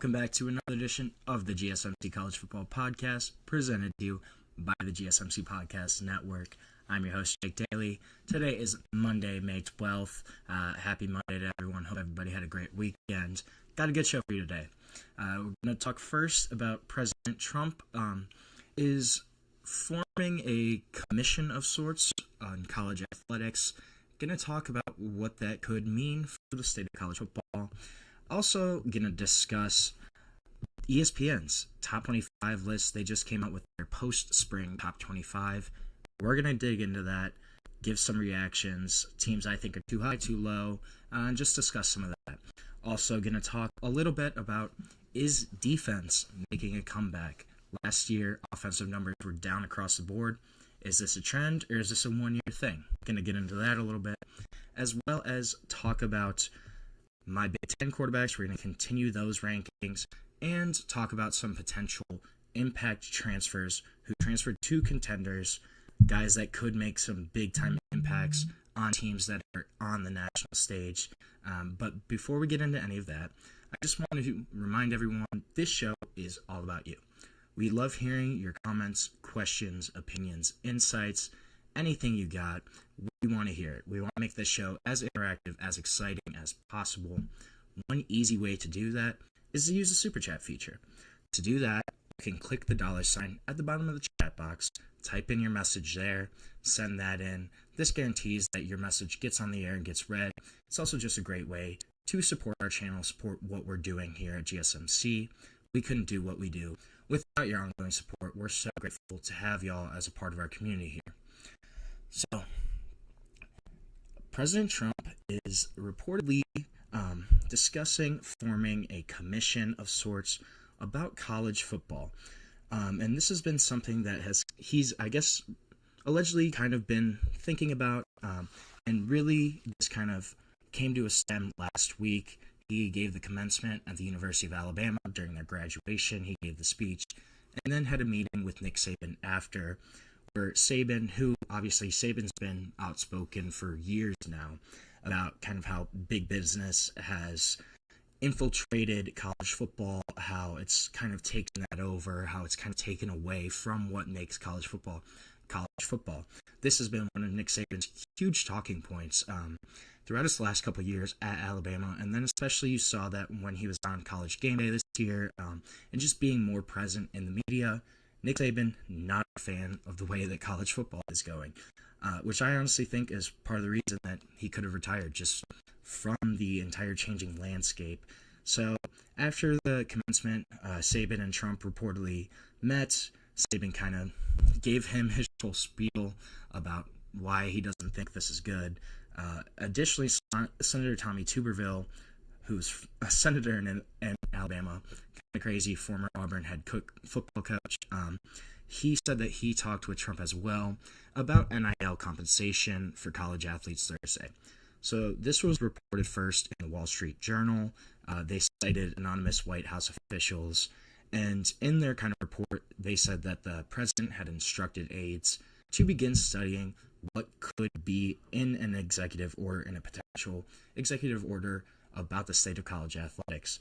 Welcome back to another edition of the GSMC College Football Podcast, presented to you by the GSMC Podcast Network. I'm your host, Jake Daly. Today is Monday, May 12th. Happy Monday to everyone. Hope everybody had a great weekend. Got a good show for you today. We're going to talk first about President Trump is forming a commission of sorts on college athletics. Going to talk about what that could mean for the state of college football. Also going to discuss ESPN's top 25 list. They just came out with their post-spring top 25. We're going to dig into that, give some reactions, teams I think are too high, too low, and just discuss some of that. Also going to talk a little bit about, is defense making a comeback? Last year, offensive numbers were down across the board. Is this a trend, or is this a one-year thing? Going to get into that a little bit, as well as talk about my Big Ten quarterbacks. We're going to continue those rankings and talk about some potential impact transfers who transferred to contenders, guys that could make some big-time impacts on teams that are on the national stage. But before we get into any of that, I just wanted to remind everyone this show is all about you. We love hearing your comments, questions, opinions, insights, anything you got. We want to hear it. We want to make this show as interactive, as exciting as possible. One easy way to do that is to use the Super Chat feature. To do that, you can click the $ at the bottom of the chat box, type in your message there, send that in. This guarantees that your message gets on the air and gets read. It's also just a great way to support our channel, support what we're doing here at GSMC. We couldn't do what we do without your ongoing support. We're so grateful to have y'all as a part of our community here. So, President Trump is reportedly discussing forming a commission of sorts about college football. And this has been something that he's, I guess, allegedly kind of been thinking about. And really, this kind of came to a stem last week. He gave the commencement at the University of Alabama during their graduation. He gave the speech and then had a meeting with Nick Saban after, where Saban, who obviously Saban's been outspoken for years now about kind of how big business has infiltrated college football, how it's kind of taken that over, how it's kind of taken away from what makes college football. This has been one of Nick Saban's huge talking points throughout his last couple of years at Alabama, and then especially you saw that when he was on College Game Day this year, and just being more present in the media. Nick Saban, not a fan of the way that college football is going, which I honestly think is part of the reason that he could have retired, just from the entire changing landscape. So after the commencement, Saban and Trump reportedly met. Saban kind of gave him his whole spiel about why he doesn't think this is good. Additionally, Senator Tommy Tuberville, who's a senator in Alabama, kind of crazy, former Auburn head football coach, he said that he talked with Trump as well about NIL compensation for college athletes Thursday. So this was reported first in the Wall Street Journal. They cited anonymous White House officials, and in their kind of report, they said that the president had instructed aides to begin studying what could be in an executive or in a potential executive order about the state of college athletics.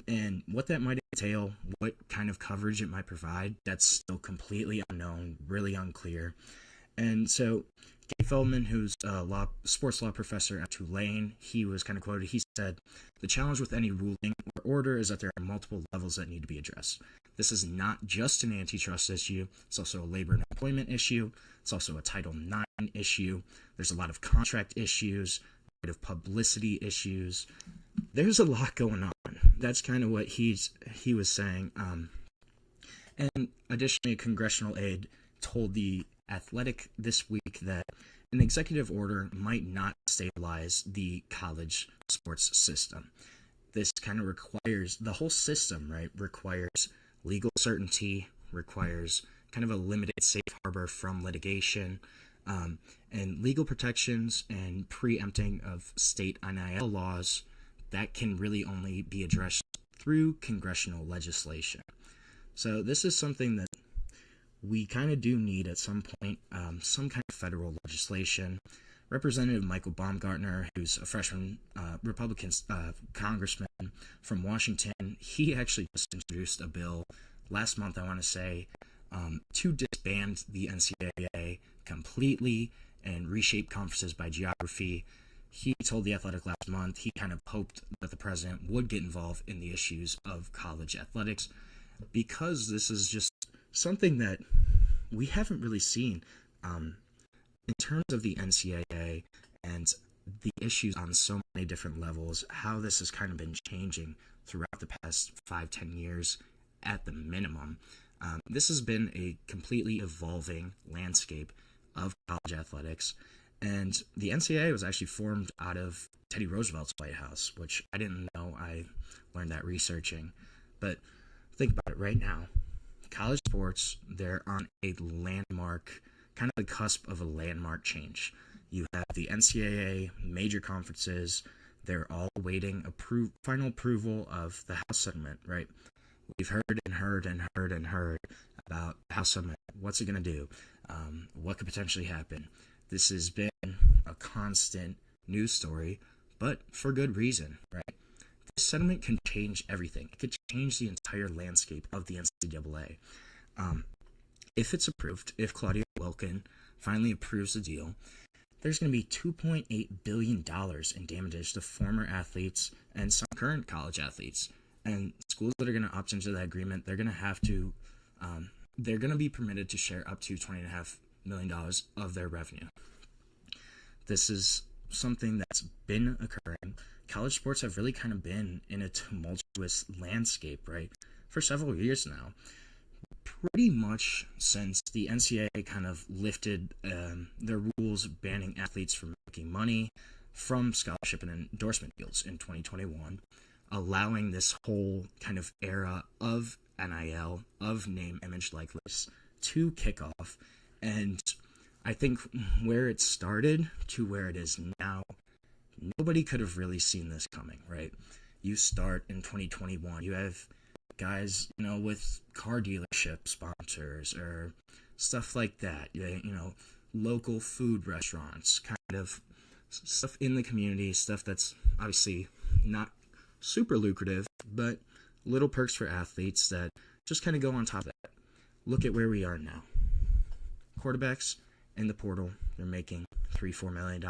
And what that might entail, what kind of coverage it might provide, that's still completely unknown, really unclear. And so Gabe Feldman, who's a sports law professor at Tulane, he was kind of quoted. He said, "The challenge with any ruling or order is that there are multiple levels that need to be addressed. This is not just an antitrust issue. It's also a labor and employment issue. It's also a Title IX issue. There's a lot of contract issues, a lot of publicity issues. There's a lot going on." That's kind of what he was saying. And additionally, a congressional aide told The Athletic this week that an executive order might not stabilize the college sports system. This kind of requires, the whole system, right, requires legal certainty, requires kind of a limited safe harbor from litigation, and legal protections and preempting of state NIL laws that can really only be addressed through congressional legislation. So this is something that we kind of do need at some point, some kind of federal legislation. Representative Michael Baumgartner, who's a freshman Republican congressman from Washington, he actually just introduced a bill last month, I want to say, to disband the NCAA completely and reshape conferences by geography. He told The Athletic last month he kind of hoped that the president would get involved in the issues of college athletics, because this is just something that we haven't really seen in terms of the NCAA and the issues on so many different levels, how this has kind of been changing throughout the past 5-10 years at the minimum. This has been a completely evolving landscape of college athletics, and the NCAA was actually formed out of Teddy Roosevelt's White House, which I didn't know. I learned that researching. But think about it right now. College sports, they're on a landmark, kind of the cusp of a landmark change. You have the NCAA, major conferences, they're all awaiting final approval of the House settlement, right? We've heard about House settlement. What's it going to do? What could potentially happen? This has been a constant news story, but for good reason, right? This settlement can change everything. It could change the entire landscape of the NCAA. If it's approved, if Claudia Wilkin finally approves the deal, there's going to be $2.8 billion in damages to former athletes and some current college athletes. And schools that are going to opt into that agreement, they're going to have to, they're going to be permitted to share up to $20.5 million of their revenue. This is something that's been occurring. College sports have really kind of been in a tumultuous landscape, right, for several years now. Pretty much since the NCAA kind of lifted their rules banning athletes from making money from scholarship and endorsement deals in 2021, allowing this whole kind of era of NIL, of name, image, likeness, to kick off. And I think where it started to where it is now, nobody could have really seen this coming, right? You start in 2021, you have guys, with car dealership sponsors or stuff like that, local food restaurants, kind of stuff in the community, stuff that's obviously not super lucrative, but little perks for athletes that just kind of go on top of that. Look at where we are now. Quarterbacks in the portal, they're making $3-4 million.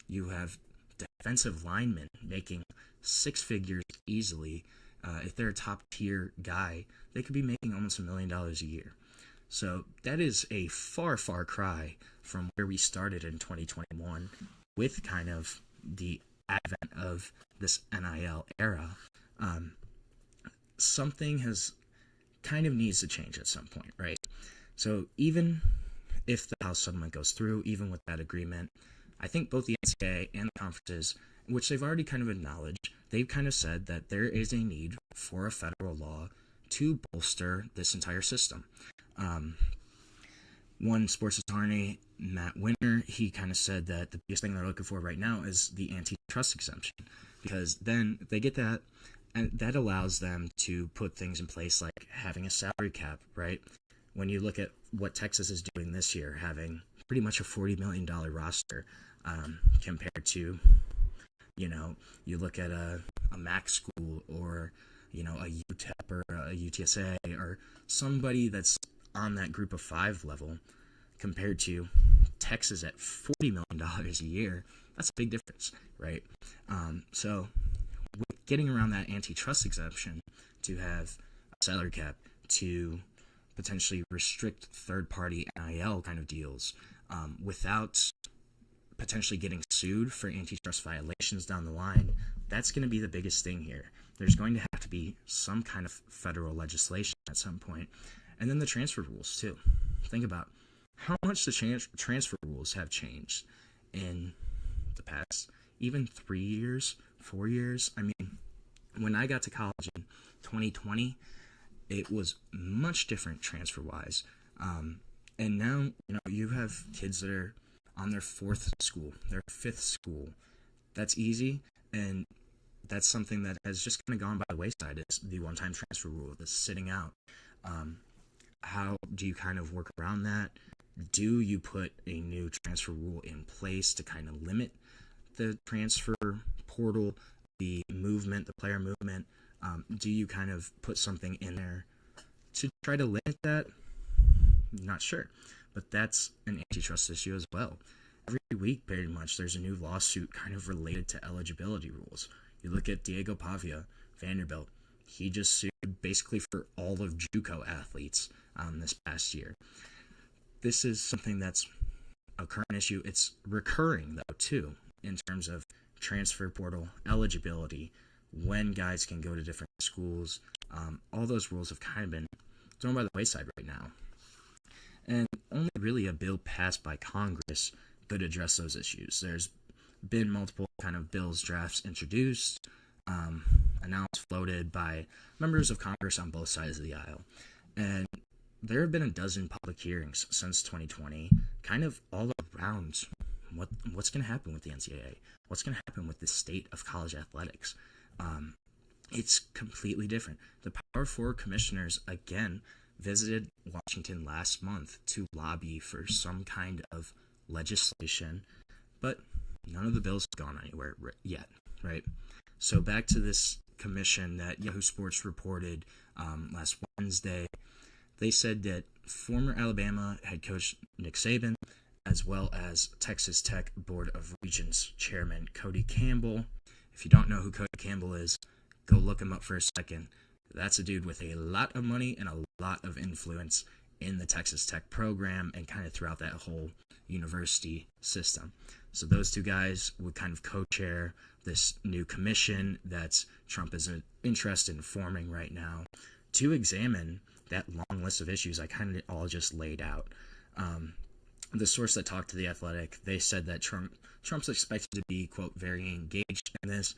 You have defensive linemen making six figures easily. If they're a top-tier guy, they could be making almost $1 million a year. So that is a far, far cry from where we started in 2021 with kind of the advent of this NIL era. Something has kind of needs to change at some point, right? So even if the House settlement goes through, even with that agreement, I think both the NCAA and the conferences, which they've already kind of acknowledged, they've kind of said that there is a need for a federal law to bolster this entire system. One sports attorney, Matt Winter, he kind of said that the biggest thing they're looking for right now is the antitrust exemption, because then they get that, and that allows them to put things in place like having a salary cap, right? When you look at what Texas is doing this year, having pretty much a $40 million roster compared to, you look at a MAC school or, a UTEP or a UTSA or somebody that's on that group of five level compared to Texas at $40 million a year. That's a big difference, right? So with getting around that antitrust exemption to have a salary cap, to potentially restrict third-party NIL kind of deals without potentially getting sued for antitrust violations down the line, that's going to be the biggest thing here. There's going to have to be some kind of federal legislation at some point. And then the transfer rules, too. Think about how much the transfer rules have changed in the past, even 3 years, 4 years. I mean, when I got to college in 2020, it was much different transfer-wise. And now, you have kids that are on their fourth school, their fifth school. That's easy, and that's something that has just kind of gone by the wayside. It's the one-time transfer rule, the sitting out. How do you kind of work around that? Do you put a new transfer rule in place to kind of limit the transfer portal, the movement, the player movement? Do you kind of put something in there to try to limit that? Not sure, but that's an antitrust issue as well. Every week, pretty much, there's a new lawsuit kind of related to eligibility rules. You look at Diego Pavia, Vanderbilt. He just sued basically for all of JUCO athletes this past year. This is something that's a current issue. It's recurring, though, too, in terms of transfer portal eligibility, when guys can go to different schools. All those rules have kind of been thrown by the wayside right now. And only really a bill passed by Congress could address those issues. There's been multiple kind of bills, drafts introduced, announced, floated by members of Congress on both sides of the aisle. And there have been a dozen public hearings since 2020, kind of all around what's going to happen with the NCAA, what's going to happen with the state of college athletics. It's completely different. The Power Four commissioners, again, visited Washington last month to lobby for some kind of legislation, but none of the bills have gone anywhere yet, right? So back to this commission that Yahoo Sports reported last Wednesday. They said that former Alabama head coach Nick Saban, as well as Texas Tech Board of Regents Chairman Cody Campbell. If you don't know who Cody Campbell is, go look him up for a second. That's a dude with a lot of money and a lot of influence in the Texas Tech program and kind of throughout that whole university system. So those two guys would kind of co-chair this new commission that Trump is interested in forming right now to examine that long list of issues I kind of all just laid out. The source that talked to The Athletic, they said that Trump's expected to be, quote, very engaged in this.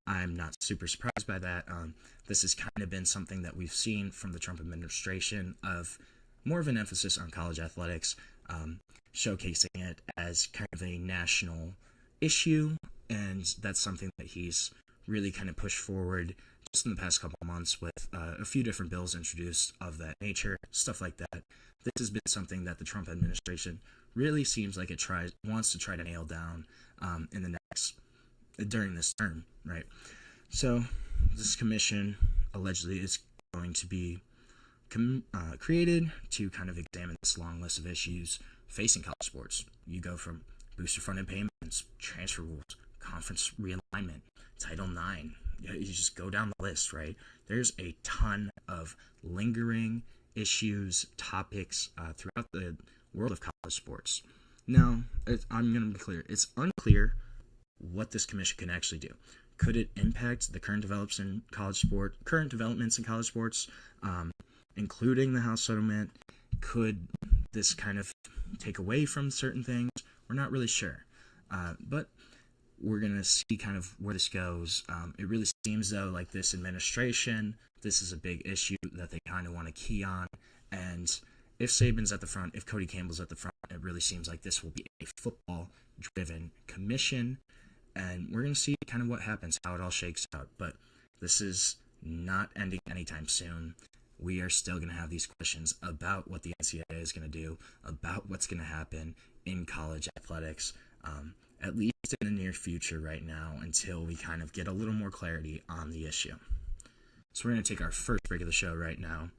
I'm not super surprised by that. This has kind of been something that we've seen from the Trump administration, of more of an emphasis on college athletics, showcasing it as kind of a national issue, and that's something that he's really kind of pushed forward just in the past couple of months with a few different bills introduced of that nature, stuff like that. This has been something that the Trump administration really seems like it wants to try to nail down during this term, right? So this commission allegedly is going to be created to kind of examine this long list of issues facing college sports. You go from booster funded payments, transfer rules, conference realignment, Title IX. You just go down the list, right? There's a ton of lingering issues, topics throughout the world of college sports. Now, I'm going to be clear. It's unclear what this commission can actually do. Could it impact the current developments in college sports, including the House settlement? Could this kind of take away from certain things? We're not really sure. But we're going to see kind of where this goes. It really seems, though, like this administration, this is a big issue that they kind of want to key on. And if Saban's at the front, if Cody Campbell's at the front, it really seems like this will be a football-driven commission. And we're going to see kind of what happens, how it all shakes out. But this is not ending anytime soon. We are still going to have these questions about what the NCAA is going to do, about what's going to happen in college athletics, at least in the near future right now, until we kind of get a little more clarity on the issue. So we're going to take our first break of the show right now.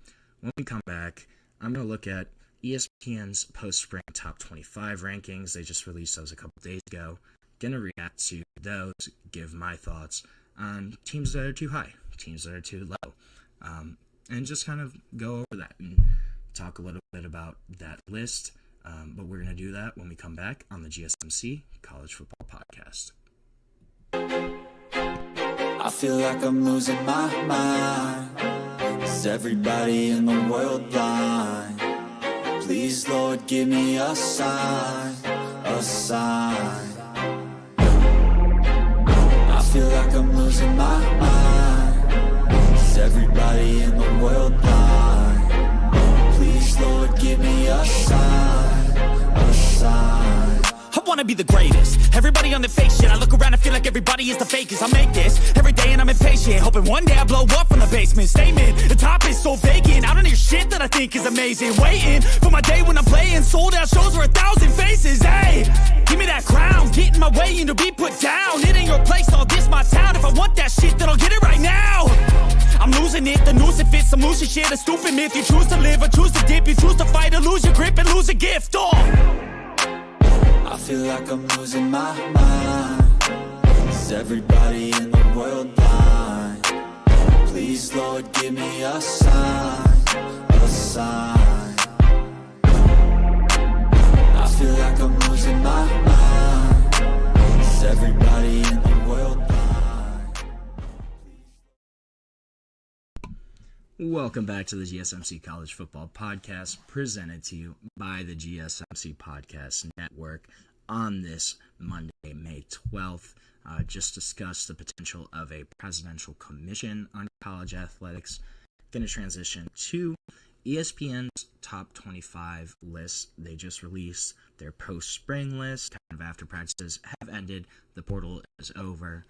When we come back, I'm going to look at ESPN's post-spring top 25 rankings. They just released those a couple days ago. Going to react to those, give my thoughts on teams that are too high, teams that are too low, and just kind of go over that and talk a little bit about that list. But we're going to do that when we come back on the GSMC College Football Podcast. I feel like I'm losing my mind. Is everybody in the world blind? Please, Lord, give me a sign, a sign. I feel like I'm losing my mind. Is everybody in the world blind? Please, Lord, give me a sign, a sign. I wanna be be the greatest. Everybody on the fake shit, I look around and feel like everybody is the fakest. I make this every day and I'm impatient, hoping one day I blow up from the basement. Statement, the top is so vacant, I don't hear shit that I think is amazing. Waiting for my day when I'm playing sold out shows for 1,000 faces. Hey, give me that crown, get in my way and to be put down. It ain't your place, all this my town. If I want that shit, then I'll get it right now. I'm losing it, the noose it fits, I'm losing shit, a stupid myth. You choose to live or choose to dip, you choose to fight or lose your grip and lose a gift. I feel like I'm losing my mind. Is everybody in the world blind? Please, Lord, give me a sign, a sign. I feel like I'm losing my mind. Is everybody in the world blind? Welcome back to the GSMC College Football Podcast, presented to you by the GSMC Podcast Network. On this Monday, May 12th, just discussed the potential of a presidential commission on college athletics. Going to transition to ESPN's top 25 list. They just released their post-spring list, kind of after practices have ended, the portal is over,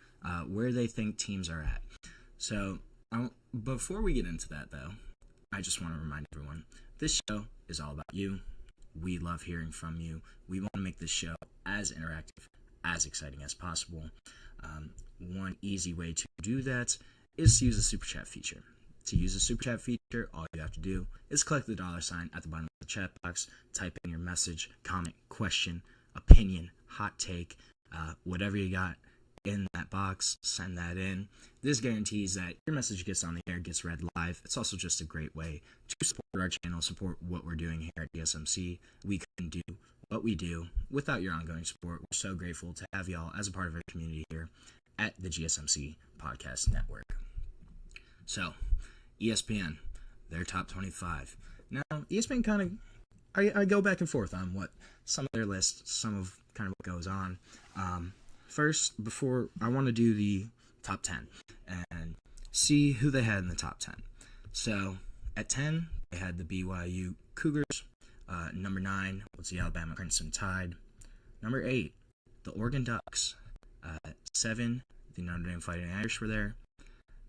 where they think teams are at. So, before we get into that, though, I just want to remind everyone, this show is all about you. We love hearing from you. We want to make this show as interactive, as exciting as possible. One easy way to do that is to use the Super Chat feature. To use the Super Chat feature, all you have to do is click the $sign at the bottom of the chat box, type in your message, comment, question, opinion, hot take, whatever you got in that box, send that in. This guarantees that your message gets on the air, gets read live. It's also just a great way to support our channel, support what we're doing here at GSMC. We couldn't do what we do without your ongoing support. We're so grateful to have y'all as a part of our community here at the GSMC Podcast Network. So, ESPN, their top 25. Now, ESPN kind of, I go back and forth on what some of their lists, some of kind of what goes on. First, before I want to do the top 10 and see who they had in the top 10. So, at 10, they had the BYU Cougars. Number 9 was the Alabama Crimson Tide. Number 8, the Oregon Ducks. 7, the Notre Dame Fighting Irish were there.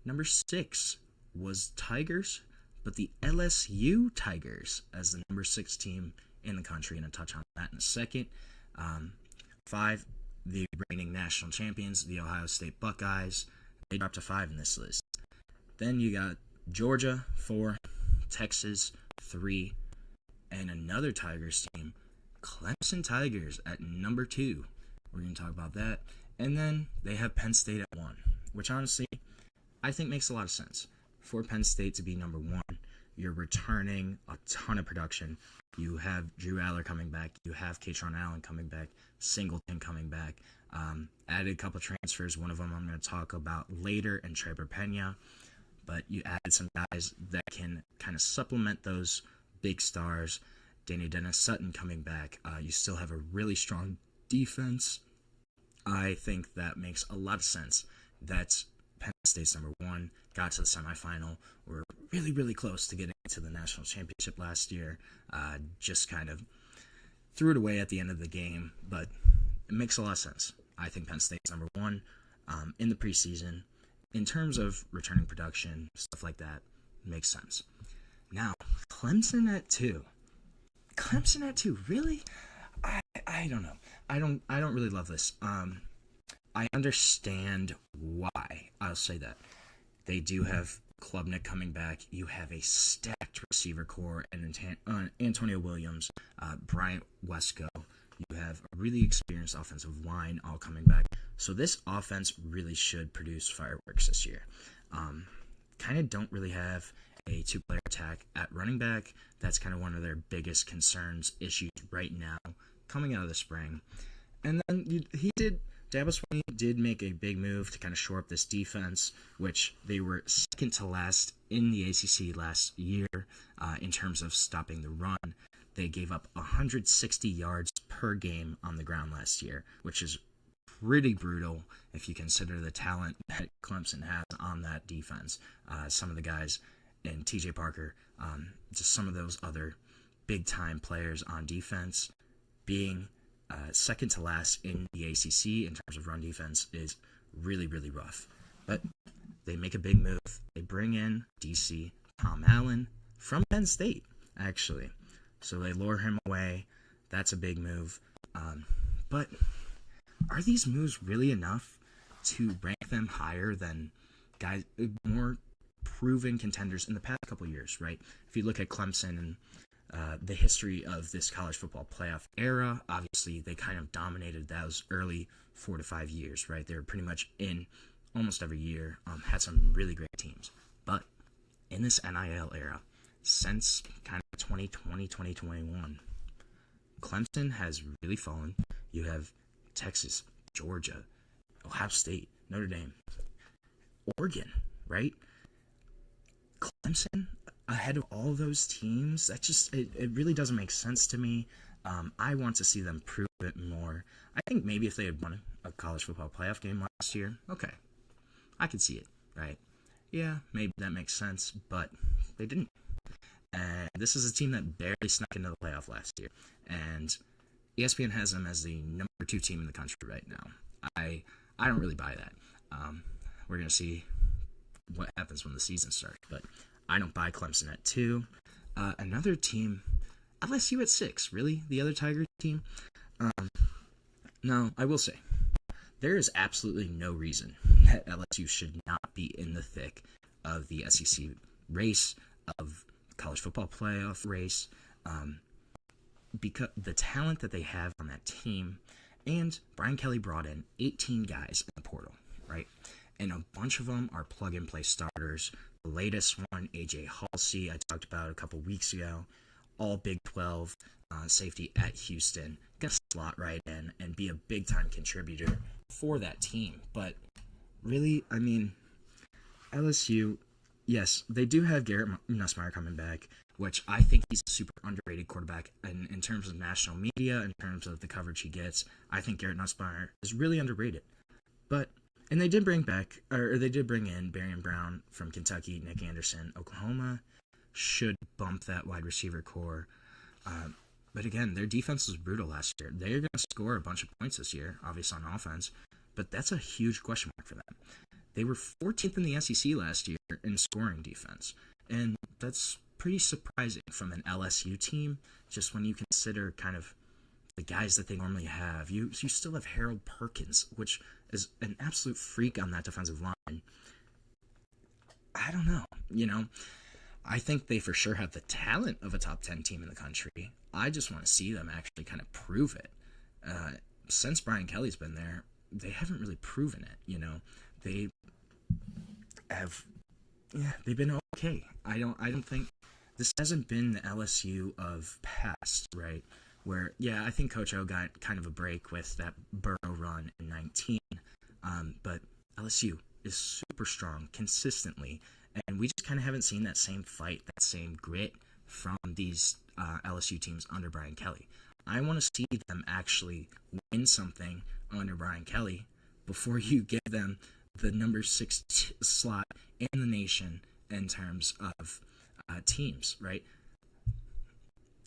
Number 6 was Tigers, but the LSU Tigers as the number 6 team in the country, and I'll touch on that in a second. 5, the reigning national champions, the Ohio State Buckeyes. They dropped to 5 in this list. Then you got Georgia, 4, Texas, 3, and another Tigers team, Clemson Tigers at number 2. We're going to talk about that. And then they have Penn State at 1, which honestly, I think makes a lot of sense. For Penn State to be number 1, you're returning a ton of production. You have Drew Aller coming back. You have Katron Allen coming back. Singleton coming back. Added a couple transfers. One of them I'm going to talk about later, and Trevor Pena. But you added some guys that can kind of supplement those big stars. Danny Dennis Sutton coming back. You still have a really strong defense. I think that makes a lot of sense. That's Penn State's number 1. Got to the semifinal. We're really, really close to getting to the national championship last year. Just kind of threw it away at the end of the game, but it makes a lot of sense. I think Penn State's number 1 in the preseason. In terms of returning production, stuff like that, makes sense. Now, Clemson at 2. Clemson at 2, really? I don't know. I don't really love this. I understand why. I'll say that. They do have Klubnik coming back. You have a stacked receiver core and Antonio Williams, Bryant Wesco. You have a really experienced offensive line all coming back. So this offense really should produce fireworks this year. Kind of don't really have a 2-player attack at running back. That's kind of one of their biggest concerns, issues right now, coming out of the spring. And then Dabo Swinney did make a big move to kind of shore up this defense, which they were second to last in the ACC last year in terms of stopping the run. They gave up 160 yards per game on the ground last year, which is pretty brutal if you consider the talent that Clemson has on that defense. Some of the guys in TJ Parker, just some of those other big-time players on defense being second to last in the ACC in terms of run defense, is really, really rough. But they make a big move. They bring in DC Tom Allen from Penn State, actually. So they lure him away. That's a big move. But are these moves really enough to rank them higher than guys, more proven contenders in the past couple of years, right? If you look at Clemson and the history of this college football playoff era, obviously they kind of dominated those early 4 to 5 years, right? They were pretty much in almost every year, had some really great teams. But in this NIL era, since kind of 2020, 2021, Clemson has really fallen. You have Texas, Georgia, Ohio State, Notre Dame, Oregon, right? Clemson ahead of all those teams. That just, it really doesn't make sense to me. I want to see them prove it more. I think maybe if they had won a college football playoff game last year, okay, I could see it, right? Yeah, maybe that makes sense, but they didn't. And this is a team that barely snuck into the playoff last year. And ESPN has them as the number 2 team in the country right now. I don't really buy that. We're going to see what happens when the season starts. But I don't buy Clemson at 2. Another team, LSU at 6. Really? The other Tiger team? No, I will say, there is absolutely no reason that LSU should not be in the thick of the SEC race, of college football playoff race, because the talent that they have on that team. And Brian Kelly brought in 18 guys in the portal, right? And a bunch of them are plug-and-play starters. The latest one, AJ Halsey, I talked about a couple weeks ago, all Big 12 safety at Houston, gonna slot right in and be a big-time contributor for that team. But really, I mean, LSU, yes, they do have Garrett Nussmeier coming back, which I think he's a super underrated quarterback in terms of national media, in terms of the coverage he gets. I think Garrett Nussmeier is really underrated. And they did bring in Barian Brown from Kentucky, Nick Anderson, Oklahoma, should bump that wide receiver core. But again, their defense was brutal last year. They're going to score a bunch of points this year, obviously on offense, but that's a huge question mark for them. They were 14th in the SEC last year in scoring defense, and that's pretty surprising from an LSU team, just when you consider kind of the guys that they normally have. You still have Harold Perkins, which is an absolute freak on that defensive line. I don't know, I think they for sure have the talent of a top 10 team in the country. I just want to see them actually kind of prove it. Since Brian Kelly's been there, they haven't really proven it, They have, they've been okay. I don't think this hasn't been the LSU of past, right? Where, I think Coach O got kind of a break with that Burrow run in 19, but LSU is super strong consistently, and we just kind of haven't seen that same fight, that same grit from these LSU teams under Brian Kelly. I want to see them actually win something under Brian Kelly before you give them the number 6 slot in the nation in terms of teams, right?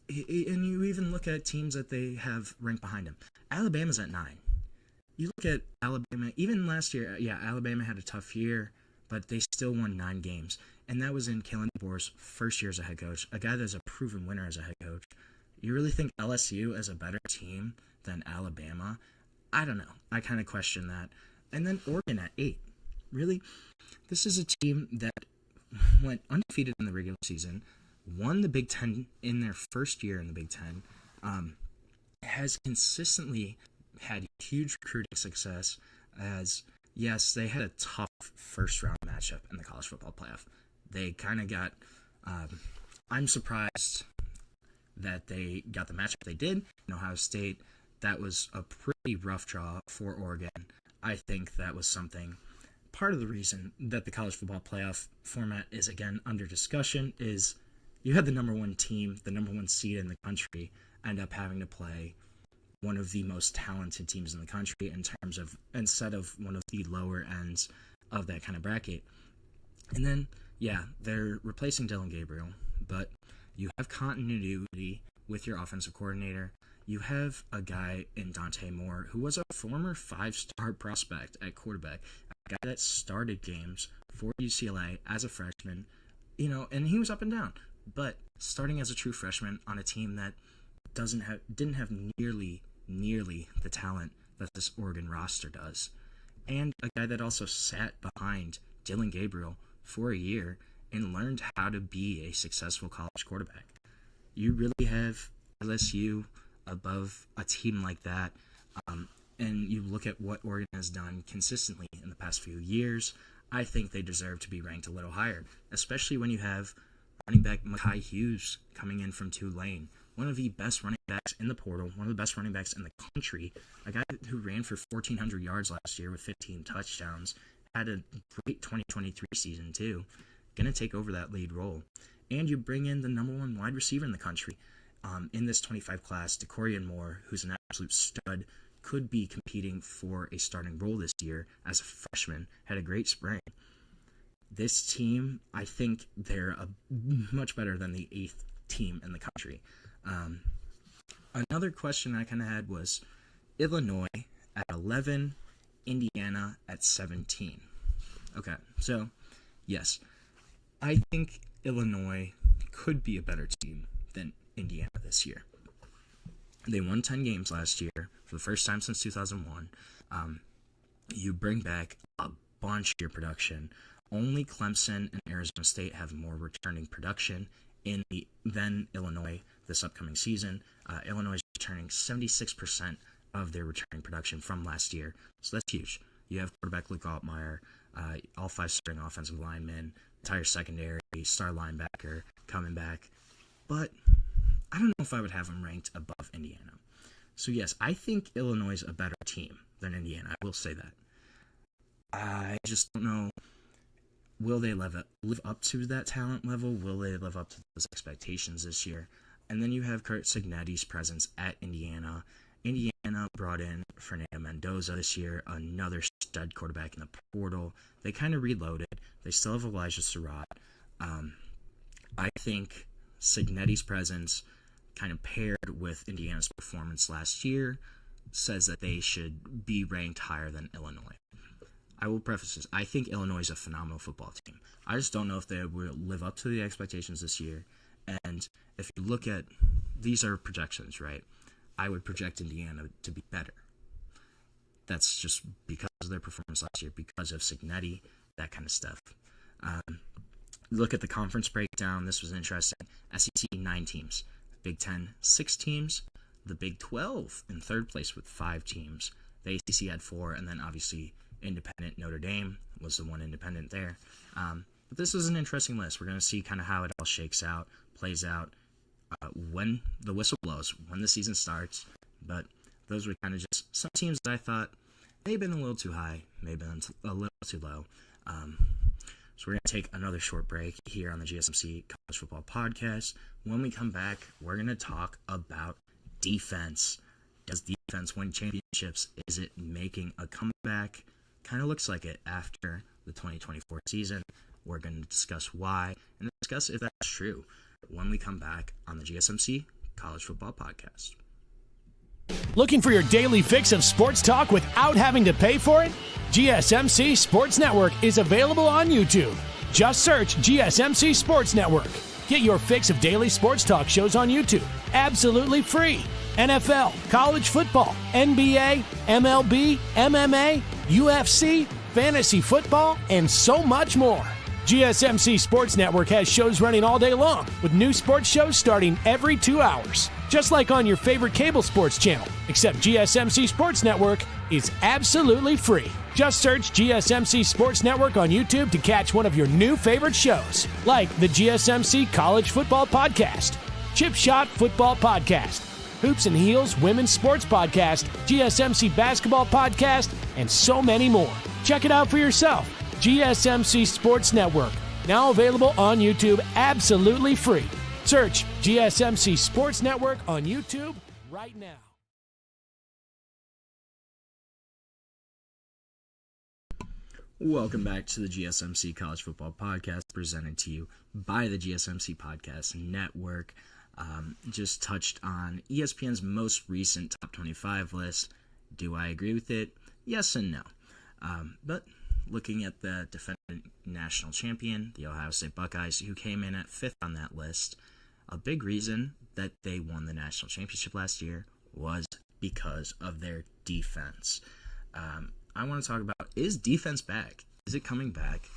And you even look at teams that they have ranked behind them. Alabama's at 9. You look at Alabama, even last year, Alabama had a tough year, but they still won 9 games. And that was in Kalen DeBoer's first year as a head coach, a guy that's a proven winner as a head coach. You really think LSU is a better team than Alabama? I don't know. I kind of question that. And then Oregon at 8. Really? This is a team that went undefeated in the regular season, won the Big Ten in their first year in the Big Ten, has consistently had huge recruiting success, as, yes, they had a tough first-round matchup in the college football playoff. They kind of got, I'm surprised that they got the matchup they did in Ohio State. That was a pretty rough draw for Oregon. I think that was something, part of the reason that the college football playoff format is, again, under discussion is you had the number 1 team, the number 1 seed in the country, end up having to play one of the most talented teams in the country in terms of, instead of one of the lower ends of that kind of bracket. And then, they're replacing Dylan Gabriel, but you have continuity with your offensive coordinator. You have a guy in Dante Moore who was a former 5-star prospect at quarterback, a guy that started games for UCLA as a freshman, and he was up and down. But starting as a true freshman on a team that didn't have nearly the talent that this Oregon roster does, and a guy that also sat behind Dylan Gabriel for a year and learned how to be a successful college quarterback. You really have LSU above a team like that, and you look at what Oregon has done consistently in the past few years. I think they deserve to be ranked a little higher, especially when you have running back Mekhi Hughes coming in from Tulane, one of the best running backs in the portal, one of the best running backs in the country, a guy who ran for 1,400 yards last year with 15 touchdowns, had a great 2023 season too, going to take over that lead role. And you bring in the number 1 wide receiver in the country in this 25 class, DeCorian Moore, who's an absolute stud, could be competing for a starting role this year as a freshman, had a great spring. This team, I think they're much better than the 8th team in the country. Another question I kind of had was Illinois at 11, Indiana at 17. Okay, so yes, I think Illinois could be a better team than Indiana this year. They won 10 games last year for the first time since 2001. You bring back a bunch of your production. Only Clemson and Arizona State have more returning production than Illinois this upcoming season. Illinois is returning 76% of their returning production from last year, so that's huge. You have quarterback Luke Altmaier, all 5 starting offensive linemen, entire secondary, star linebacker coming back, but I don't know if I would have them ranked above Indiana. So yes, I think Illinois is a better team than Indiana. I will say that. I just don't know. Will they live up to that talent level? Will they live up to those expectations this year? And then you have Curt Cignetti's presence at Indiana. Indiana brought in Fernando Mendoza this year, another stud quarterback in the portal. They kind of reloaded. They still have Elijah Surratt. I think Cignetti's presence, kind of paired with Indiana's performance last year, says that they should be ranked higher than Illinois. I will preface this. I think Illinois is a phenomenal football team. I just don't know if they will live up to the expectations this year. And if you look at, these are projections, right? I would project Indiana to be better. That's just because of their performance last year, because of Cignetti, that kind of stuff. Look at the conference breakdown. This was interesting. SEC, 9 teams. Big 10, 6 teams. The Big 12 in third place with 5 teams. The ACC had 4, and then obviously independent Notre Dame was the one independent there. But this is an interesting list. We're going to see kind of how it all shakes out, plays out, when the whistle blows, when the season starts. But those were kind of just some teams that I thought may have been a little too high, may have been a little too low. So we're going to take another short break here on the GSMC College Football Podcast. When we come back, we're going to talk about defense. Does defense win championships? Is it making a comeback? Kind of looks like it after the 2024 season. We're going to discuss why and discuss if that's true when we come back on the GSMC College Football Podcast. Looking for your daily fix of sports talk without having to pay for it? GSMC Sports Network is available on YouTube. Just search GSMC Sports Network. Get your fix of daily sports talk shows on YouTube, absolutely free. NFL, college football, NBA, MLB, MMA, UFC, fantasy football, and so much more. GSMC Sports Network has shows running all day long, with new sports shows starting every 2 hours. Just like on your favorite cable sports channel, except GSMC Sports Network is absolutely free. Just search GSMC Sports Network on YouTube to catch one of your new favorite shows, like the GSMC College Football Podcast, Chip Shot Football Podcast, Hoops and Heels Women's Sports Podcast, GSMC Basketball Podcast, and so many more. Check it out for yourself. GSMC Sports Network, now available on YouTube absolutely free. Search GSMC Sports Network on YouTube right now. Welcome back to the GSMC College Football Podcast, presented to you by the GSMC Podcast Network. just touched on ESPN's most recent top 25 list. Do I agree with it? Yes and no. But looking at the defending national champion, the Ohio State Buckeyes, who came in at 5th on that list, a big reason that they won the national championship last year was because of their defense. I want to talk about, is defense back? Is it coming back?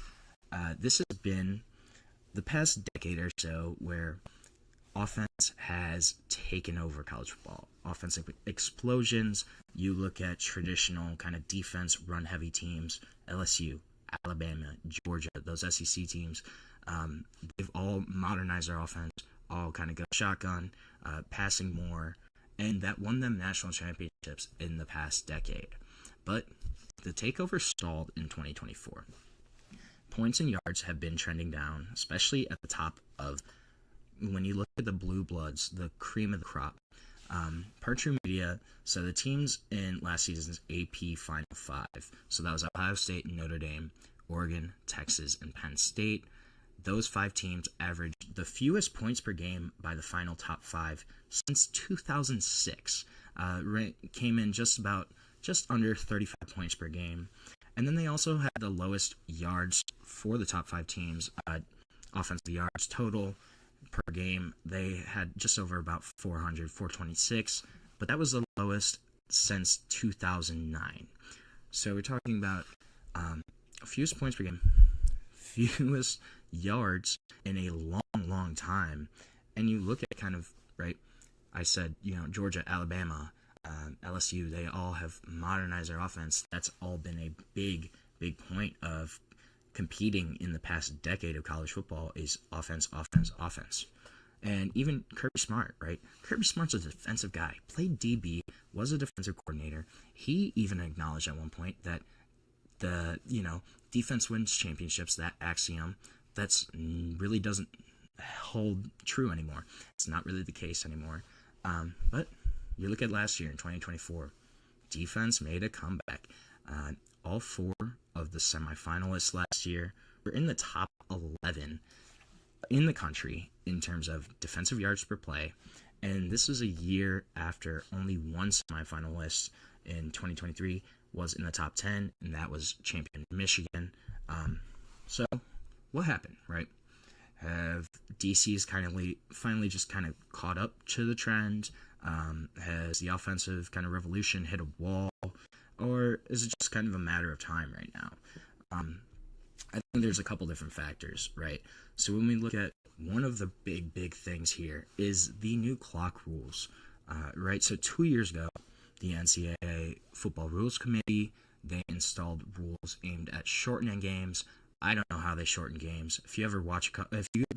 This has been the past decade or so where offense has taken over college football. Offensive explosions. You look at traditional kind of defense run-heavy teams, LSU, Alabama, Georgia, those SEC teams. They've all modernized their offense, all kind of go shotgun, passing more, and that won them national championships in the past decade. But the takeover stalled in 2024. Points and yards have been trending down, especially at the top of, when you look at the blue bloods, the cream of the crop. Per True Media, so the teams in last season's AP Final 5, so that was Ohio State, Notre Dame, Oregon, Texas, and Penn State. Those 5 teams averaged the fewest points per game by the final top 5 since 2006. Came in just under 35 points per game. And then they also had the lowest yards for the top 5 teams, offensive yards total per game. They had just over about 426, but that was the lowest since 2009. So we're talking about fewest points per game, fewest yards in a long time. And you look at kind of, right, I said, Georgia, Alabama, LSU, they all have modernized their offense. That's all been a big point of competing in the past decade of college football is offense. And even Kirby Smart, right? Kirby Smart's a defensive guy, played DB, was a defensive coordinator. He even acknowledged at one point that the, defense wins championships, that axiom, that's really doesn't hold true anymore. It's not really the case anymore. But you look at last year in 2024, defense made a comeback. All 4 of the semifinalists last year were in the top 11 in the country in terms of defensive yards per play. And this was a year after only one semifinalist in 2023 was in the top 10, and that was champion Michigan. So what happened, right? Have DC's finally just kind of caught up to the trend? Has the offensive kind of revolution hit a wall, or is it just kind of a matter of time right now? I think there's a couple different factors, right? So when we look at one of the big things here is the new clock rules, right? So 2 years ago, the NCAA Football Rules Committee, they installed rules aimed at shortening games. I don't know how they shorten games. If you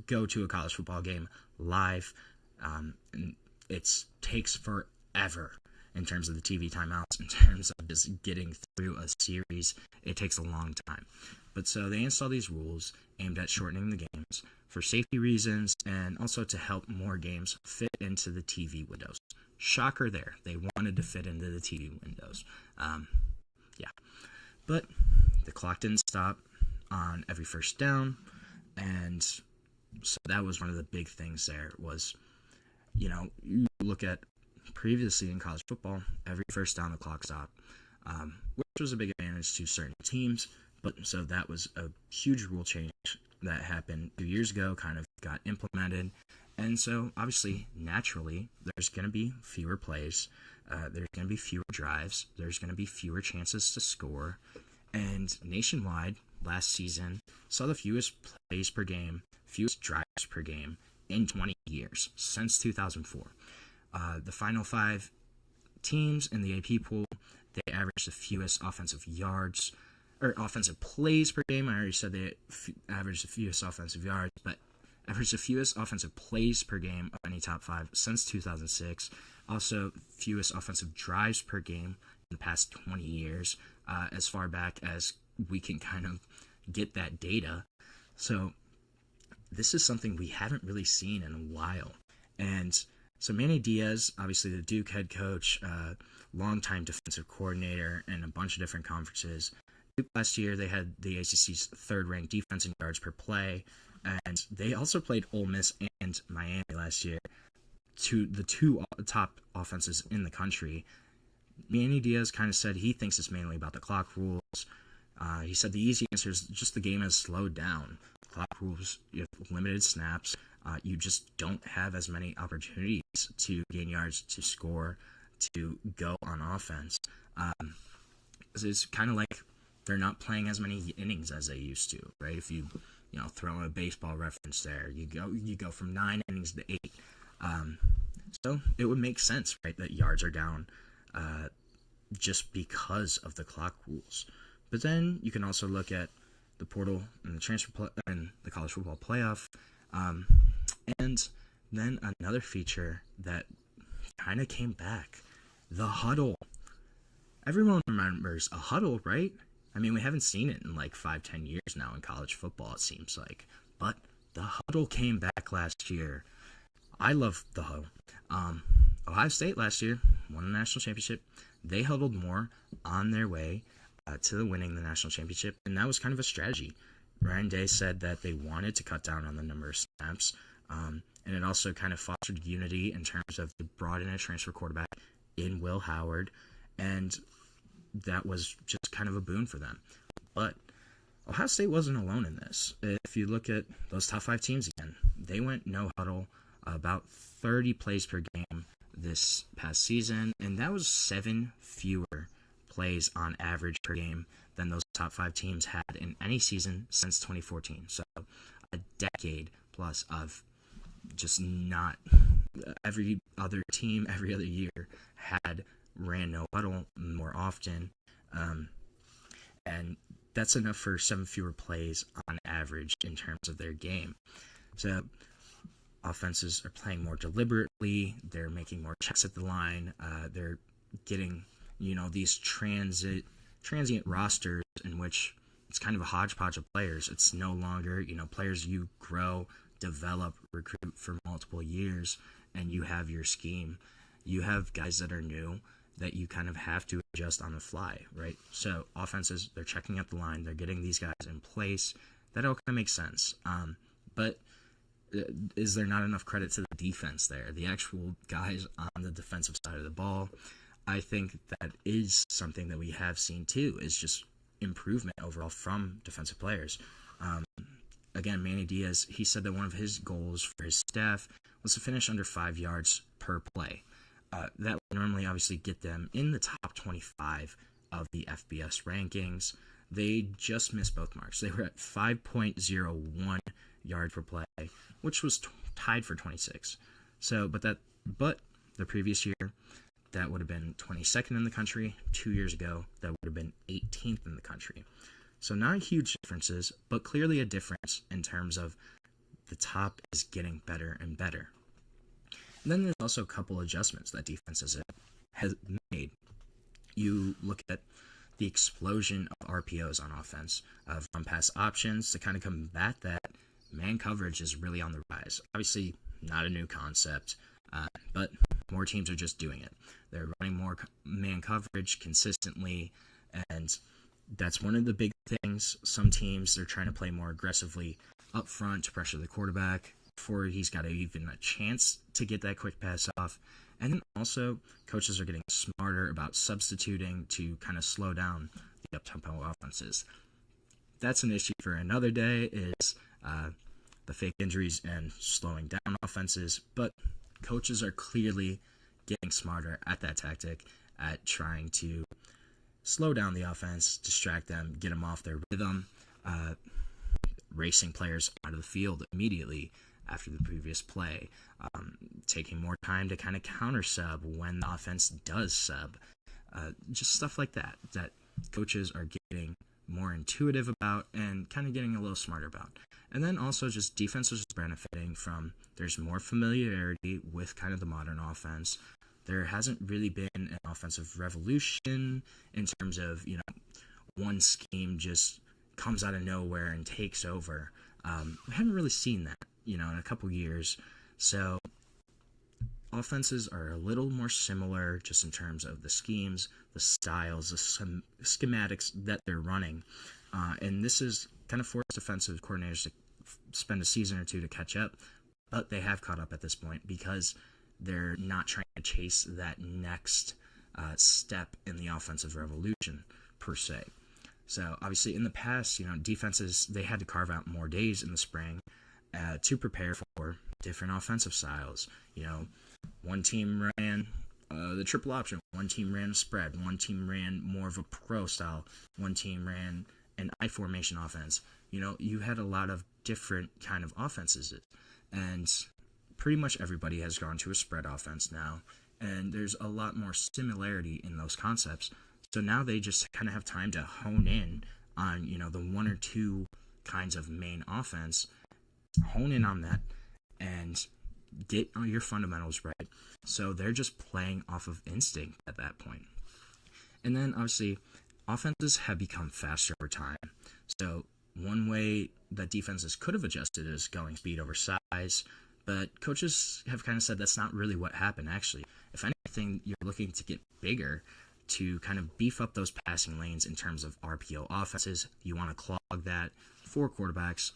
go to a college football game live, it takes forever in terms of the TV timeouts, in terms of just getting through a series. It takes a long time. But so they install these rules aimed at shortening the games for safety reasons and also to help more games fit into the TV windows. Shocker there. They wanted to fit into the TV windows. But the clock didn't stop on every first down, and so that was one of the big things there was, you look at previously in college football, every first down the clock stopped, which was a big advantage to certain teams. But so that was a huge rule change that happened 2 years ago, kind of got implemented. And so obviously, naturally, there's going to be fewer plays. There's going to be fewer drives. There's going to be fewer chances to score. And nationwide, last season, saw the fewest plays per game, fewest drives per game in 20 years, since 2004. The final 5 teams in the AP pool, they averaged the fewest offensive plays per game. I already said they averaged the fewest offensive yards, but averaged the fewest offensive plays per game of any top 5 since 2006. Also, fewest offensive drives per game in the past 20 years, as far back as we can kind of get that data. So this is something we haven't really seen in a while. And so Manny Diaz, obviously the Duke head coach, longtime defensive coordinator in a bunch of different conferences. Duke last year, they had the ACC's 3rd-ranked defense in yards per play, and they also played Ole Miss and Miami last year. to the two top offenses in the country. Manny Diaz kind of said he thinks it's mainly about the clock rules. He said the easy answer is just the game has slowed down. Clock rules, you have limited snaps. You just don't have as many opportunities to gain yards, to score, to go on offense. It's kind of like they're not playing as many innings as they used to, right? If you throw in a baseball reference there, you go from 9 innings to 8. So it would make sense, right, that yards are down just because of the clock rules. But then you can also look at the portal and and the college football playoff, and then another feature that kind of came back, the huddle. Everyone remembers a huddle, right? I mean, we haven't seen it in like 5-10 years now in college football, it seems like. But the huddle came back last year. I love the huddle. Ohio State last year won the national championship. They huddled more on their way to winning the national championship, and that was kind of a strategy. Ryan Day said that they wanted to cut down on the number of snaps, and it also kind of fostered unity in terms of they brought in a transfer quarterback in Will Howard, and that was just kind of a boon for them. But Ohio State wasn't alone in this. If you look at those top 5 teams again, they went no huddle about 30 plays per game this past season, and that was 7 fewer plays on average per game than those top 5 teams had in any season since 2014. So a decade plus of just not every other team every other year had ran no huddle more often, and that's enough for 7 fewer plays on average in terms of their game. So offenses are playing more deliberately, they're making more checks at the line, they're getting these transient rosters in which it's kind of a hodgepodge of players. It's no longer players you grow, develop, recruit for multiple years, and you have your scheme. You have guys that are new that you kind of have to adjust on the fly, right? So offenses, they're checking at the line, they're getting these guys in place. That all kind of makes sense. But is there not enough credit to the defense there? The actual guys on the defensive side of the ball, I think that is something that we have seen too, is just improvement overall from defensive players. Again, Manny Diaz, he said that one of his goals for his staff was to finish under 5 yards per play. That would normally obviously get them in the top 25 of the FBS rankings. They just missed both marks. They were at 5.01 yards per play, which was tied for 26. So, but the previous year, that would have been 22nd in the country. 2 years ago, that would have been 18th in the country. So not huge differences, but clearly a difference in terms of the top is getting better and better. And then there's also a couple adjustments that defenses has made. You look at the explosion of RPOs on offense, of run-pass options to kind of combat that. Man coverage is really on the rise. Obviously, not a new concept, but more teams are just doing it. They're running more man coverage consistently, and that's one of the big things. Some teams, they're trying to play more aggressively up front to pressure the quarterback before he's got even a chance to get that quick pass off. And then also, coaches are getting smarter about substituting to kind of slow down the up-tempo offenses. That's an issue for another day, is the fake injuries and slowing down offenses. But coaches are clearly getting smarter at that tactic, at trying to slow down the offense, distract them, get them off their rhythm, racing players out of the field immediately after the previous play, taking more time to kind of counter sub when the offense does sub, just stuff like that coaches are getting more intuitive about and kind of getting a little smarter about. And then also just defenses are benefiting from, there's more familiarity with kind of the modern offense. There hasn't really been an offensive revolution in terms of, one scheme just comes out of nowhere and takes over. We haven't really seen that, in a couple years. So offenses are a little more similar just in terms of the schemes, the styles, the schematics that they're running. And this is kind of forced defensive coordinators to spend a season or two to catch up. But they have caught up at this point because they're not trying to chase that next step in the offensive revolution per se. So obviously in the past, defenses, they had to carve out more days in the spring to prepare for different offensive styles. One team ran the triple option, one team ran a spread, one team ran more of a pro style, one team ran an I formation offense. You had a lot of different kind of offenses, and pretty much everybody has gone to a spread offense now, and there's a lot more similarity in those concepts. So now they just kind of have time to hone in on, the one or two kinds of main offense, hone in on that, and get your fundamentals right. So they're just playing off of instinct at that point. And then obviously offenses have become faster over time. So one way that defenses could have adjusted is going speed over size, but coaches have kind of said that's not really what happened actually. If anything, you're looking to get bigger to kind of beef up those passing lanes in terms of RPO offenses. You want to clog that for quarterbacks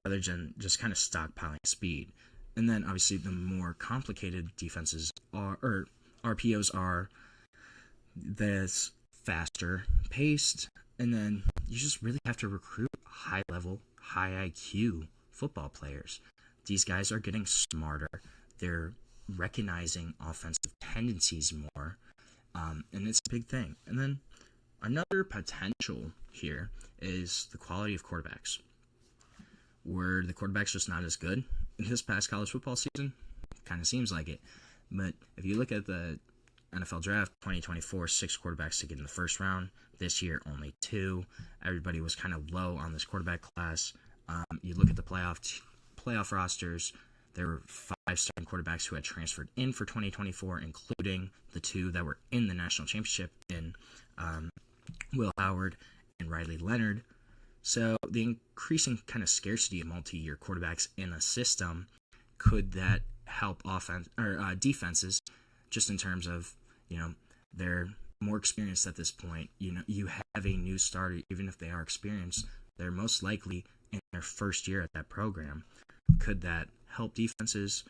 rather than just kind of stockpiling speed. And then obviously the more complicated defenses or RPOs are, that's faster paced, and then you just really have to recruit high level, high IQ football players. These guys are getting smarter. They're recognizing offensive tendencies more, and it's a big thing. And then another potential here is the quality of quarterbacks. Were the quarterbacks just not as good in this past college football season? Kind of seems like it. But if you look at the NFL draft 2024, 6 quarterbacks to get in the first round. This year, only 2. Everybody was kind of low on this quarterback class. You look at the playoff rosters. There were 5 starting quarterbacks who had transferred in for 2024, including the 2 that were in the national championship in Will Howard and Riley Leonard. So the increasing kind of scarcity of multi-year quarterbacks in a system, could that help defenses, just in terms of, they're more experienced at this point. You have a new starter, even if they are experienced, they're most likely in their first year at that program. Could that help defenses?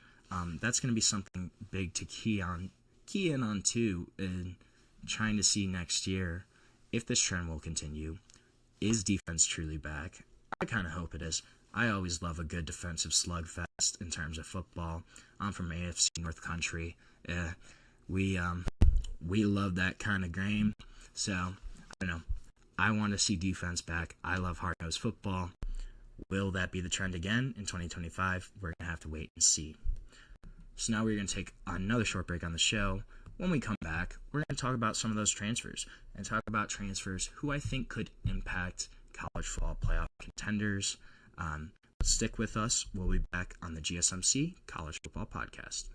That's going to be something big to key in on too, in trying to see next year if this trend will continue. Is defense truly back? I kind of hope it is. I always love a good defensive slugfest in terms of football. I'm from AFC North Country. We love that kind of game. So, I don't know. I want to see defense back. I love hard-nosed football. Will that be the trend again in 2025? We're going to have to wait and see. So now we're going to take another short break on the show. When we come back, we're going to talk about some of those transfers and talk about transfers who I think could impact college football playoff contenders. Stick with us. We'll be back on the GSMC College Football Podcast.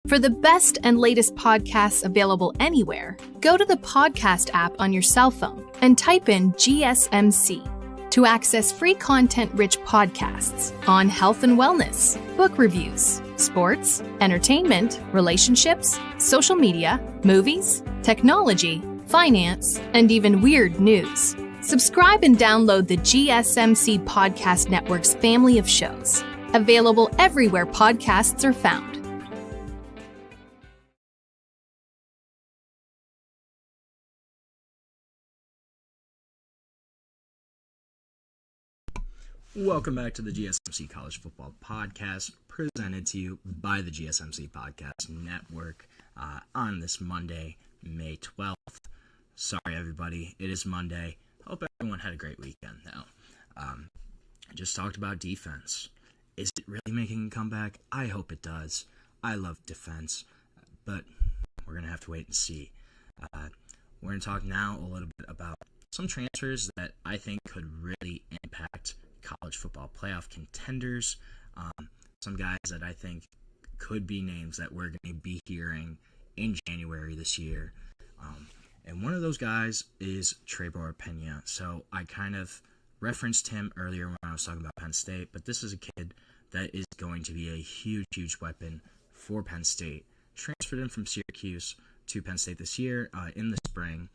For the best and latest podcasts available anywhere, go to the podcast app on your cell phone and type in GSMC to access free content-rich podcasts on health and wellness, book reviews, sports, entertainment, relationships, social media, movies, technology, finance, and even weird news. Subscribe and download the GSMC Podcast Network's family of shows, available everywhere podcasts are found. Welcome back to the GSMC College Football Podcast, presented to you by the GSMC Podcast Network on this Monday, May 12th. Sorry, everybody. It is Monday. Hope everyone had a great weekend, though. I just talked about defense. Is it really making a comeback? I hope it does. I love defense, but we're going to have to wait and see. We're going to talk now a little bit about some transfers that I think could really impact college football playoff contenders. Some guys that I think could be names that we're going to be hearing in January this year. And one of those guys is Trevor Pena. So I kind of referenced him earlier when I was talking about Penn State, but this is a kid that is going to be a huge, huge weapon for Penn State. Transferred in from Syracuse to Penn State this year in the spring.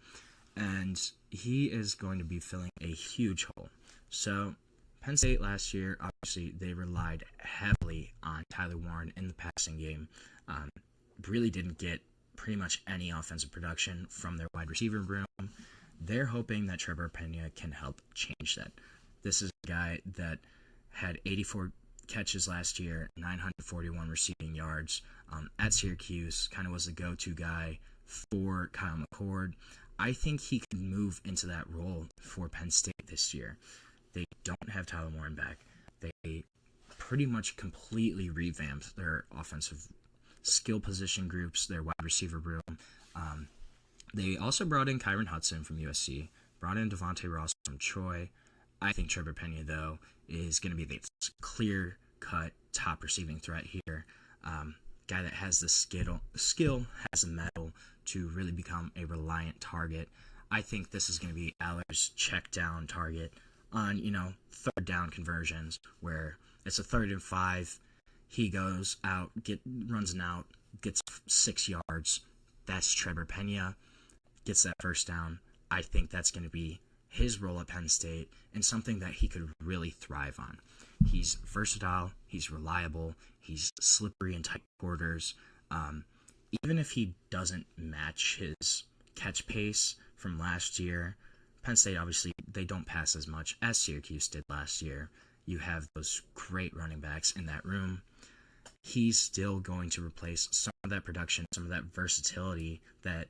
and he is going to be filling a huge hole. So Penn State last year, obviously, they relied heavily on Tyler Warren in the passing game. Really didn't get pretty much any offensive production from their wide receiver room. They're hoping that Trevor Pena can help change that. This is a guy that had 84 catches last year, 941 receiving yards at Syracuse, kind of was the go-to guy for Kyle McCord. I think he could move into that role for Penn State this year. They don't have Tyler Warren back. They pretty much completely revamped their offensive skill position groups, their wide receiver room. They also brought in Kyron Hudson from USC, brought in Devontae Ross from Troy. I think Trevor Pena, though, is going to be the clear-cut top receiving threat here. Guy that has the skill, has the mettle to really become a reliant target. I think this is going to be Aller's check down target on, third down conversions where it's a 3rd and 5. He goes out, runs an out, gets 6 yards. That's Trevor Pena, gets that first down. I think that's going to be his role at Penn State and something that he could really thrive on. He's versatile, he's reliable, he's slippery in tight quarters. Even if he doesn't match his catch pace from last year, Penn State, obviously, they don't pass as much as Syracuse did last year. You have those great running backs in that room. He's still going to replace some of that production, some of that versatility that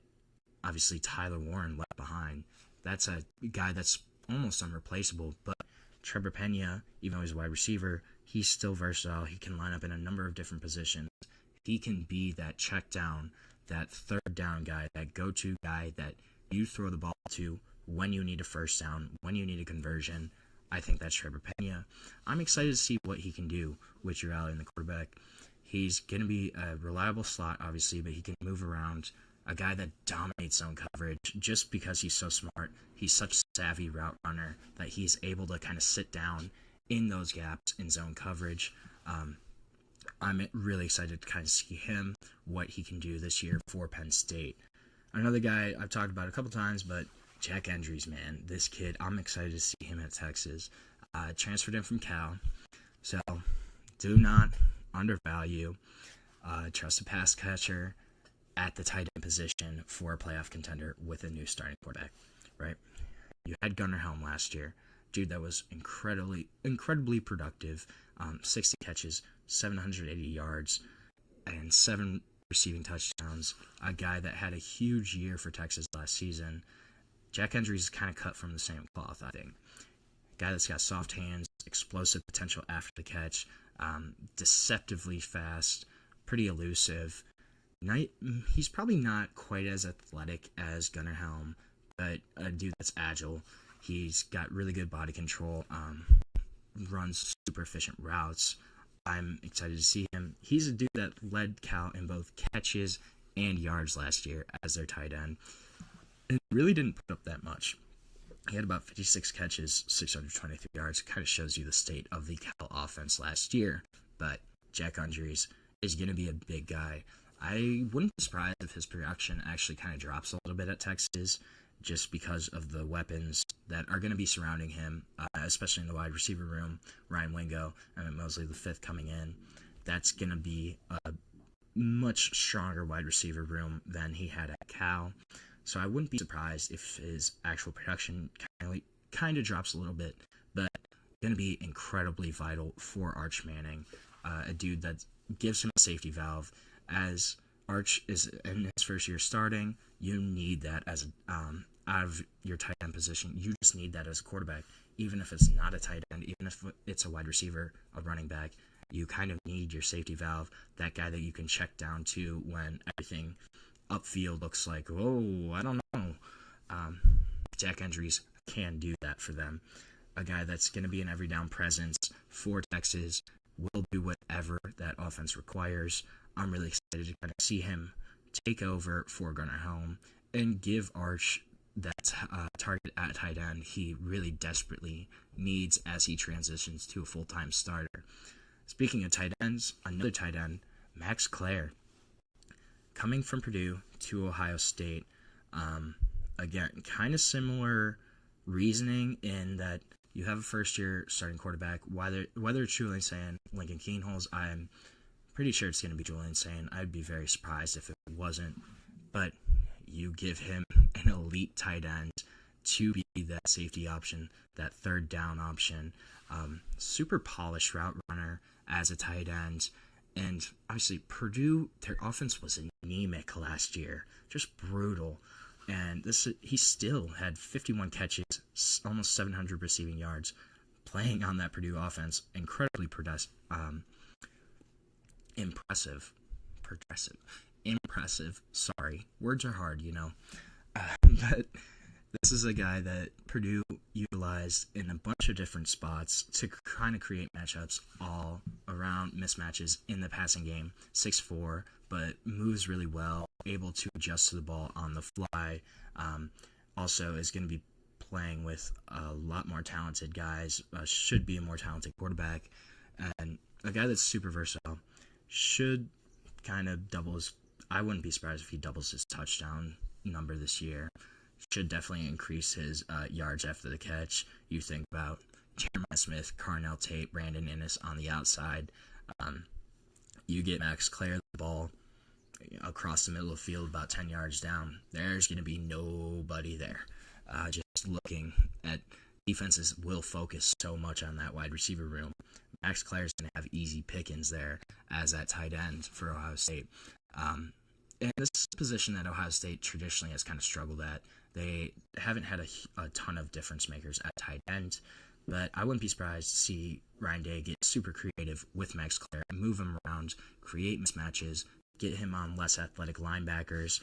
obviously Tyler Warren left behind. That's a guy that's almost unreplaceable, but Trevor Pena, even though he's a wide receiver, he's still versatile. He can line up in a number of different positions. He can be that check down, that third down guy, that go-to guy that you throw the ball to when you need a first down, when you need a conversion. I think that's Trevor Pena. I'm excited to see what he can do with Drew Allen, the quarterback. He's going to be a reliable slot, obviously, but he can move around. A guy that dominates zone coverage just because he's so smart. He's such a savvy route runner that he's able to kind of sit down in those gaps in zone coverage. I'm really excited to kind of see him, what he can do this year for Penn State. Another guy I've talked about a couple times, but Jack Andrews, man. This kid, I'm excited to see him at Texas. Transferred in from Cal. So do not undervalue trust a pass catcher at the tight end position for a playoff contender with a new starting quarterback, right? You had Gunnar Helm last year. Dude, that was incredibly productive. 60 catches, 780 yards, and 7 receiving touchdowns. A guy that had a huge year for Texas last season. Jack Andrews is kind of cut from the same cloth, I think. Guy that's got soft hands, explosive potential after the catch, deceptively fast, pretty elusive. He's probably not quite as athletic as Gunnar Helm, but a dude that's agile. He's got really good body control, runs super efficient routes. I'm excited to see him. He's a dude that led Cal in both catches and yards last year as their tight end. And really didn't put up that much. He had about 56 catches, 623 yards. It kind of shows you the state of the Cal offense last year. But Jack Andrews is going to be a big guy. I wouldn't be surprised if his production actually kind of drops a little bit at Texas just because of the weapons that are going to be surrounding him, especially in the wide receiver room. Ryan Wingo, Emmett Mosley, the fifth coming in. That's going to be a much stronger wide receiver room than he had at Cal. So I wouldn't be surprised if his actual production kind of drops a little bit, but going to be incredibly vital for Arch Manning, a dude that gives him a safety valve. As Arch is in his first year starting, you need that as out of your tight end position. You just need that as a quarterback, even if it's not a tight end, even if it's a wide receiver, a running back. You kind of need your safety valve, that guy that you can check down to when everything upfield looks like, oh, I don't know. Jack Andrews can do that for them. A guy that's going to be an every down presence for Texas, will do whatever that offense requires. I'm really excited to kind of see him take over for Gunnar Helm and give Arch that target at tight end he really desperately needs as he transitions to a full-time starter. Speaking of tight ends, another tight end, Max Clare, coming from Purdue to Ohio State. again, kind of similar reasoning in that you have a first-year starting quarterback. Whether it's Julian Sand, Lincoln Keenholz, I'm pretty sure it's going to be Julian Sand. I'd be very surprised if it wasn't. But you give him an elite tight end to be that safety option, that third down option, super polished route runner as a tight end. And obviously, Purdue, their offense was anemic last year, just brutal. And he still had 51 catches, almost 700 receiving yards, playing on that Purdue offense. Incredibly impressive. Sorry, words are hard, but this is a guy that Purdue utilized in a bunch of different spots to kind of create matchups all around mismatches in the passing game. 6'4", but moves really well, able to adjust to the ball on the fly. Also is going to be playing with a lot more talented guys, should be a more talented quarterback, and a guy that's super versatile. Should kind of I wouldn't be surprised if he doubles his touchdown number this year. Should definitely increase his yards after the catch. You think about Jeremiah Smith, Carnell Tate, Brandon Innes on the outside. You get Max Clare the ball across the middle of the field about 10 yards down. There's going to be nobody there. Just looking at defenses will focus so much on that wide receiver room. Max Clare's going to have easy pickings there as that tight end for Ohio State. And this is a position that Ohio State traditionally has kind of struggled at. They haven't had a ton of difference makers at tight end, but I wouldn't be surprised to see Ryan Day get super creative with Max Clare, move him around, create mismatches, get him on less athletic linebackers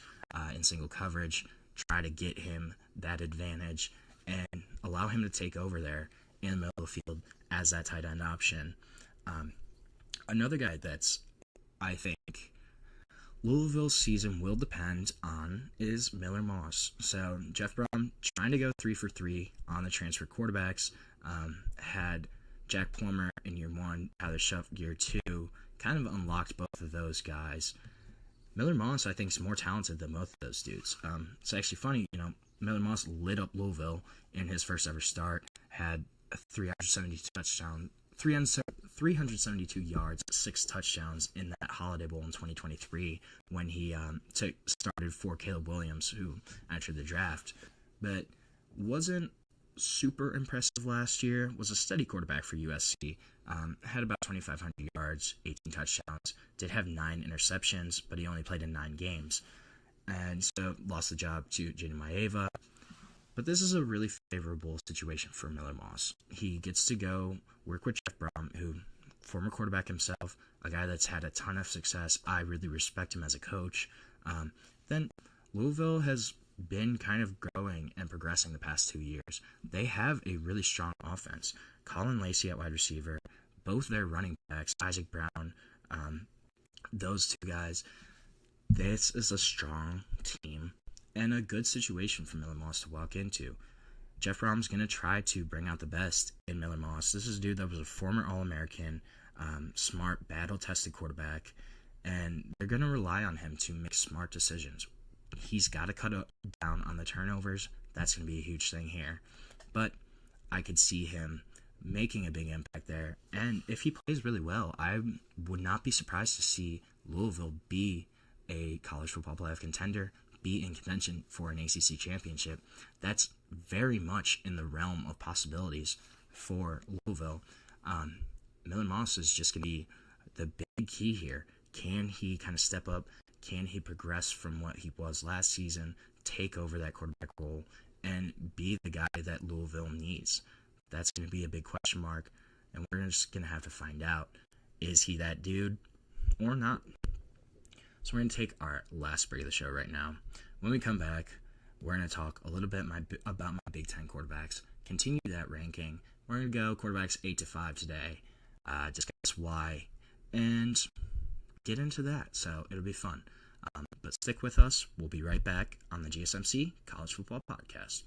in single coverage, try to get him that advantage, and allow him to take over there in the middle of the field as that tight end option. Another guy that's, I think, Louisville's season will depend on is Miller Moss. So Jeff Brom trying to go 3 for 3 on the transfer quarterbacks. Had Jack Plummer in year 1, Tyler Shuff year 2, kind of unlocked both of those guys. Miller Moss, I think, is more talented than both of those dudes. It's actually funny, Miller Moss lit up Louisville in his first ever start, had 372 yards, 6 touchdowns in that Holiday Bowl in 2023 when he started for Caleb Williams, who entered the draft, but wasn't super impressive last year. Was a steady quarterback for USC. Had about 2,500 yards, 18 touchdowns. Did have 9 interceptions, but he only played in 9 games, and so lost the job to Jaden Maeva. But this is a really favorable situation for Miller Moss. He gets to go work with Jeff Brom, who, former quarterback himself, a guy that's had a ton of success. I really respect him as a coach. Then Louisville has been kind of growing and progressing the past 2 years. They have a really strong offense. Colin Lacey at wide receiver, both their running backs, Isaac Brown, those two guys. This is a strong team and a good situation for Miller Moss to walk into. Jeff Brom's going to try to bring out the best in Miller Moss. This is a dude that was a former All-American, smart, battle-tested quarterback, and they're going to rely on him to make smart decisions. He's got to cut down on the turnovers. That's going to be a huge thing here. But I could see him making a big impact there. And if he plays really well, I would not be surprised to see Louisville be a college football playoff contender, be in contention for an ACC championship. That's very much in the realm of possibilities for Louisville. Miller Moss is just going to be the big key here. Can he kind of step up? Can he progress from what he was last season, take over that quarterback role, and be the guy that Louisville needs? That's going to be a big question mark, and we're just going to have to find out. Is he that dude or not? So we're going to take our last break of the show right now. When we come back, we're going to talk a little bit about my Big Ten quarterbacks, continue that ranking. We're going to go quarterbacks 8 to 5 today, discuss why, and get into that. So it'll be fun. But stick with us. We'll be right back on the GSMC College Football Podcast.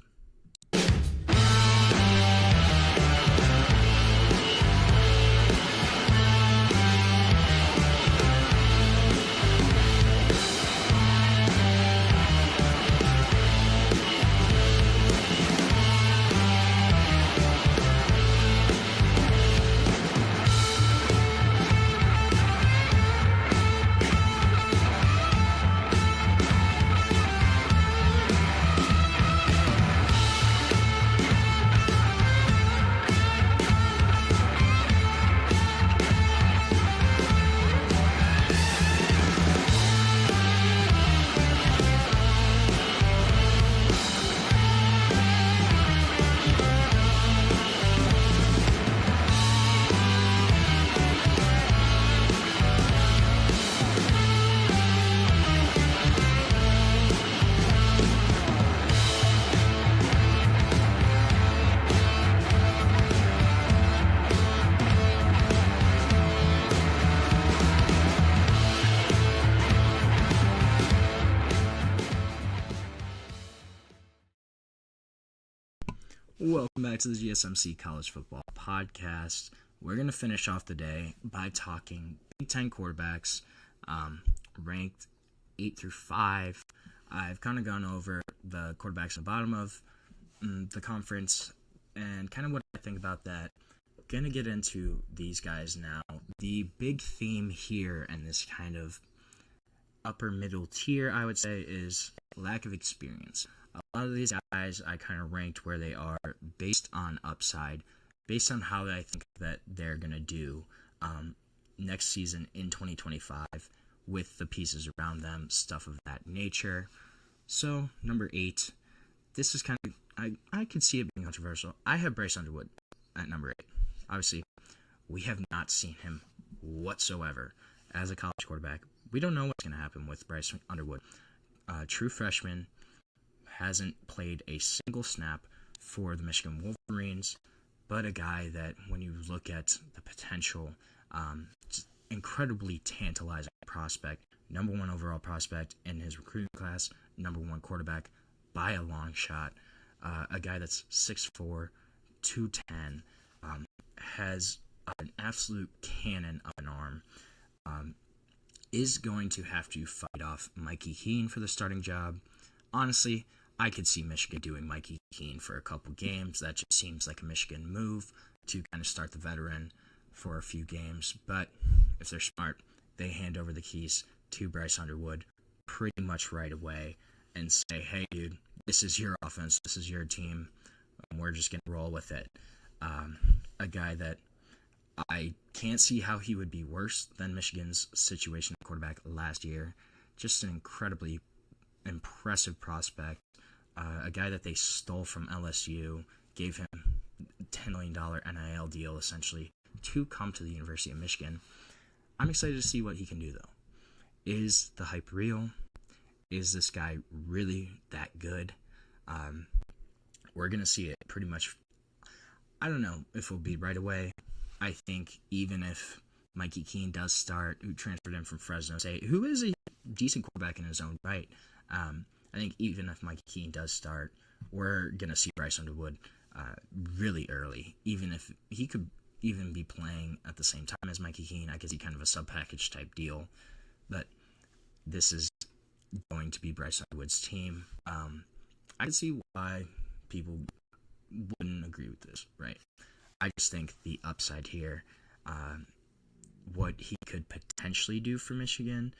Welcome back to the GSMC College Football Podcast. We're going to finish off the day by talking Big Ten quarterbacks, ranked 8 through 5. I've kind of gone over the quarterbacks at the bottom of the conference and kind of what I think about that. Going to get into these guys now. The big theme here and this kind of upper middle tier, I would say, is lack of experience. A lot of these guys I kind of ranked where they are based on upside, based on how I think that they're going to do next season in 2025 with the pieces around them, stuff of that nature. So, number 8, this is kind of, I could see it being controversial. I have Bryce Underwood at number 8. Obviously, we have not seen him whatsoever as a college quarterback. We don't know what's going to happen with Bryce Underwood. True freshman, hasn't played a single snap for the Michigan Wolverines, but a guy that when you look at the potential, incredibly tantalizing prospect, number 1 overall prospect in his recruiting class, number 1 quarterback by a long shot, a guy that's 6'4", 210, has an absolute cannon of an arm, is going to have to fight off Mikey Keene for the starting job. Honestly, I could see Michigan doing Mikey Keene for a couple games. That just seems like a Michigan move to kind of start the veteran for a few games. But if they're smart, they hand over the keys to Bryce Underwood pretty much right away and say, hey, dude, this is your offense. This is your team. And we're just going to roll with it. A guy that I can't see how he would be worse than Michigan's situation at quarterback last year. Just an incredibly impressive prospect. A guy that they stole from LSU, gave him a $10 million NIL deal, essentially, to come to the University of Michigan. I'm excited to see what he can do, though. Is the hype real? Is this guy really that good? We're going to see it pretty much. I don't know if it'll be right away. I think even if Mikey Keene does start, who transferred in from Fresno State, who is a decent quarterback in his own right, I think even if Mikey Keene does start, we're going to see Bryce Underwood really early. Even if he could even be playing at the same time as Mikey Keene, I could see kind of a sub-package type deal. But this is going to be Bryce Underwood's team. I can see why people wouldn't agree with this, right? I just think the upside here, what he could potentially do for Michigan,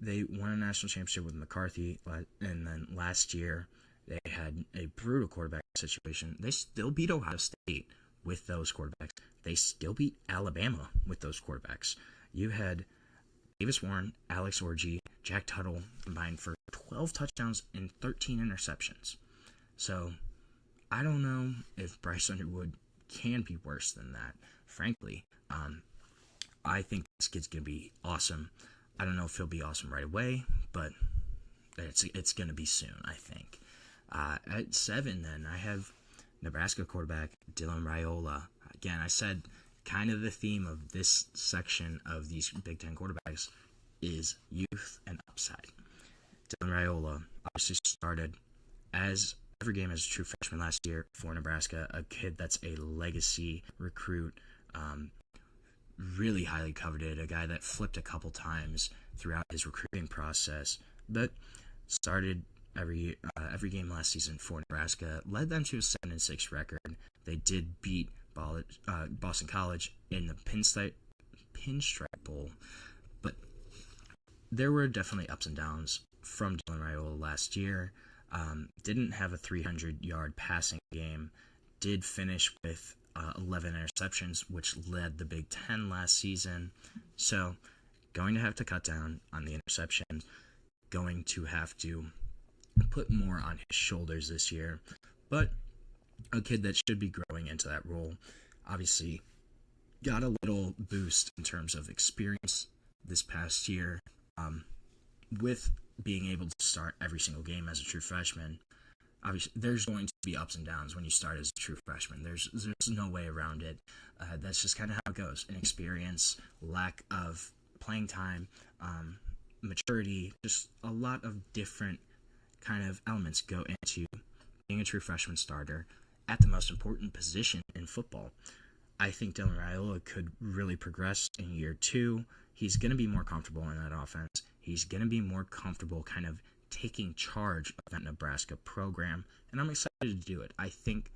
they won a national championship with McCarthy, and then last year they had a brutal quarterback situation. They still beat Ohio State with those quarterbacks. They still beat Alabama with those quarterbacks. You had Davis Warren, Alex Orji, Jack Tuttle combined for 12 touchdowns and 13 interceptions. So I don't know if Bryce Underwood can be worse than that, frankly. I think this kid's going to be awesome. I don't know if he'll be awesome right away, but it's going to be soon, I think. At 7, then, I have Nebraska quarterback Dylan Raiola. Again, I said kind of the theme of this section of these Big Ten quarterbacks is youth and upside. Dylan Raiola obviously started every game as a true freshman last year for Nebraska, a kid that's a legacy recruit, really highly coveted, a guy that flipped a couple times throughout his recruiting process, but started every game last season for Nebraska, led them to a 7-6 record. They did beat Boston College in the Pinstripe Bowl, but there were definitely ups and downs from Dylan Raiola last year. Didn't have a 300-yard passing game, did finish with 11 interceptions, which led the Big Ten last season. So going to have to cut down on the interceptions, going to have to put more on his shoulders this year. But a kid that should be growing into that role. Obviously got a little boost in terms of experience this past year with being able to start every single game as a true freshman. Obviously, there's going to be ups and downs when you start as a true freshman. There's no way around it. That's just kind of how it goes. Inexperience, lack of playing time, maturity, just a lot of different kind of elements go into being a true freshman starter at the most important position in football. I think Dylan Raiola could really progress in year 2. He's going to be more comfortable in that offense. He's going to be more comfortable kind of taking charge of that Nebraska program, and I'm excited to do it. I think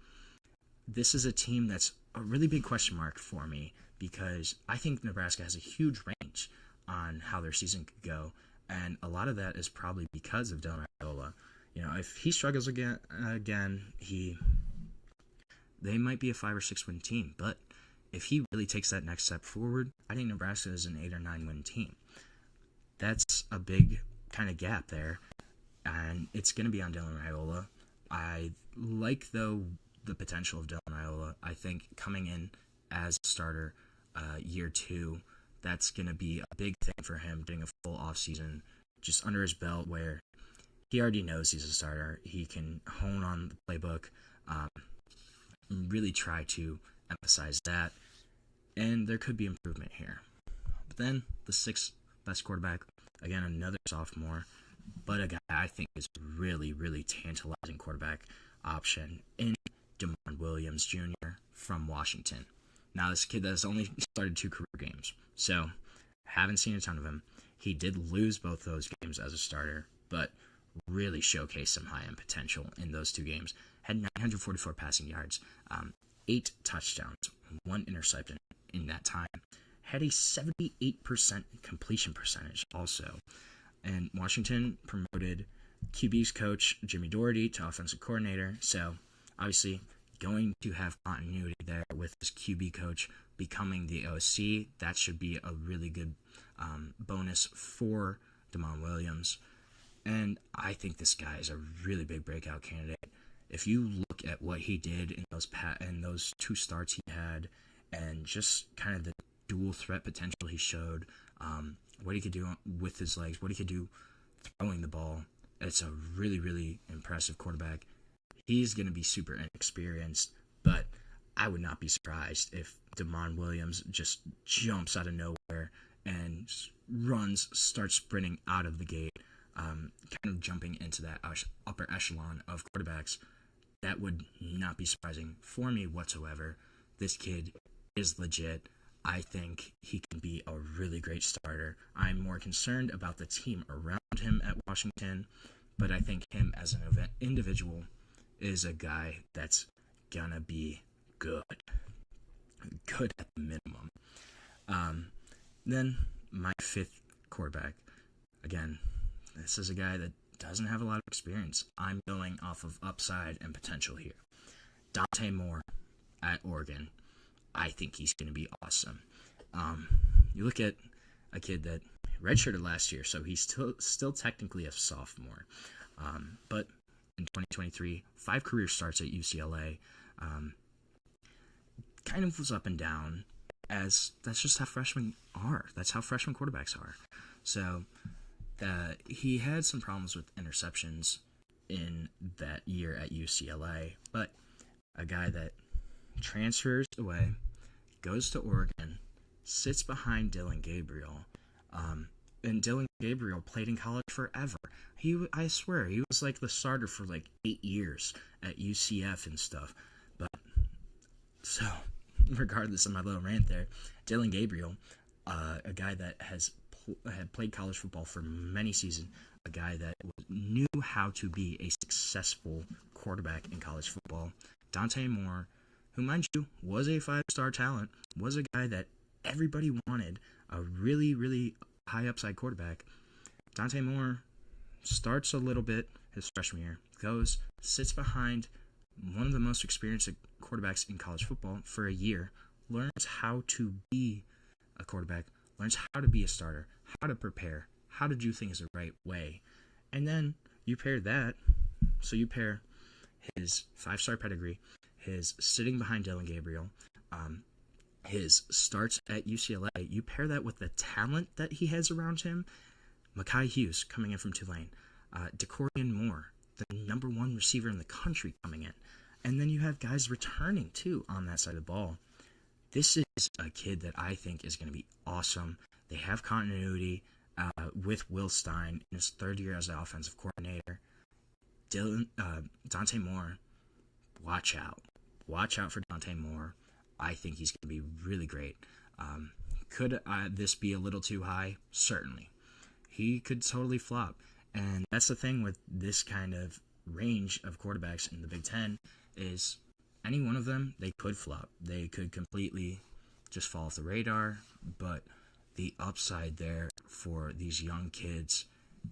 this is a team that's a really big question mark for me because I think Nebraska has a huge range on how their season could go, and a lot of that is probably because of Dylan Raiola. If he struggles again, they might be a 5 or 6 win team, but if he really takes that next step forward, I think Nebraska is an 8 or 9 win team. That's a big kind of gap there, and it's going to be on Dylan Raiola. I like, though, the potential of Dylan Raiola. I think coming in as a starter year 2, that's going to be a big thing for him, getting a full offseason just under his belt where he already knows he's a starter. He can hone on the playbook, really try to emphasize that, and there could be improvement here. But then the 6th best quarterback, again, another sophomore, but a guy I think is really, really tantalizing quarterback option in DeMond Williams Jr. from Washington. Now, this kid has only started 2 career games, so haven't seen a ton of him. He did lose both those games as a starter, but really showcased some high-end potential in those 2 games. Had 944 passing yards, 8 touchdowns, 1 interception in that time. Had a 78% completion percentage also. And Washington promoted QB's coach Jimmy Doherty to offensive coordinator. So obviously going to have continuity there with his QB coach becoming the OC. That should be a really good bonus for DeMond Williams. And I think this guy is a really big breakout candidate. If you look at what he did in those 2 starts he had, and just kind of the dual threat potential he showed, what he could do with his legs, what he could do throwing the ball, it's a really, really impressive quarterback. He's going to be super inexperienced, but I would not be surprised if DeMond Williams just jumps out of nowhere and starts sprinting out of the gate, kind of jumping into that upper echelon of quarterbacks. That would not be surprising for me whatsoever. This kid is legit. I think he can be a really great starter. I'm more concerned about the team around him at Washington, but I think him as an individual is a guy that's gonna be good. Good at the minimum. Then my 5th quarterback. Again, this is a guy that doesn't have a lot of experience. I'm going off of upside and potential here. Dante Moore at Oregon. I think he's going to be awesome. You look at a kid that redshirted last year, so he's still technically a sophomore. But in 2023, 5 career starts at UCLA. Kind of was up and down, as that's just how freshmen are. That's how freshman quarterbacks are. So he had some problems with interceptions in that year at UCLA, but a guy that transfers away, goes to Oregon, sits behind Dylan Gabriel, and Dylan Gabriel played in college forever. I swear, he was like the starter for like 8 years at UCF and stuff. But so, regardless of my little rant there, Dylan Gabriel, a guy that had played college football for many seasons, a guy that knew how to be a successful quarterback in college football. Dante Moore, who, mind you, was a 5-star talent, was a guy that everybody wanted, a really, really high upside quarterback. Dante Moore starts a little bit his freshman year, sits behind one of the most experienced quarterbacks in college football for a year, learns how to be a quarterback, learns how to be a starter, how to prepare, how to do things the right way. And then you pair his 5-star pedigree, his sitting behind Dylan Gabriel, his starts at UCLA, you pair that with the talent that he has around him, Mekhi Hughes coming in from Tulane, DeCorian Moore, the number 1 receiver in the country coming in, and then you have guys returning too on that side of the ball. This is a kid that I think is going to be awesome. They have continuity with Will Stein in his 3rd year as the offensive coordinator. Dante Moore, watch out. Watch out for Dante Moore. I think he's going to be really great. Could this be a little too high? Certainly. He could totally flop. And that's the thing with this kind of range of quarterbacks in the Big Ten is any one of them, they could flop. They could completely just fall off the radar. But the upside there for these young kids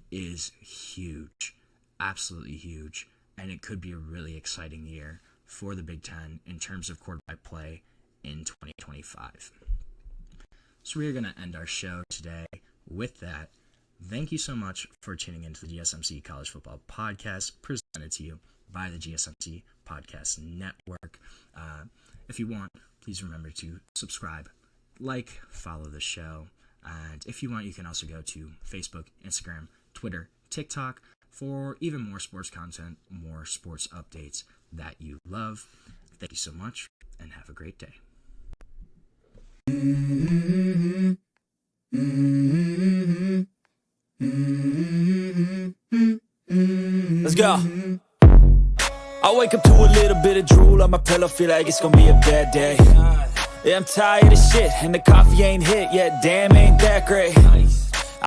is huge. Absolutely huge. And it could be a really exciting year for the Big Ten in terms of quarterback play in 2025. So we are going to end our show today with that. Thank you so much for tuning into the GSMC College Football Podcast, presented to you by the GSMC Podcast Network. If you want, please remember to subscribe, follow the show. And if you want, you can also go to Facebook, Instagram, Twitter, TikTok for even more sports content, more sports updates that you love. Thank you so much, and have a great day. Let's go. I wake up to a little bit of drool on my pillow, feel like it's gonna be a bad day. Yeah, I'm tired of shit, and the coffee ain't hit yet, damn, ain't that great.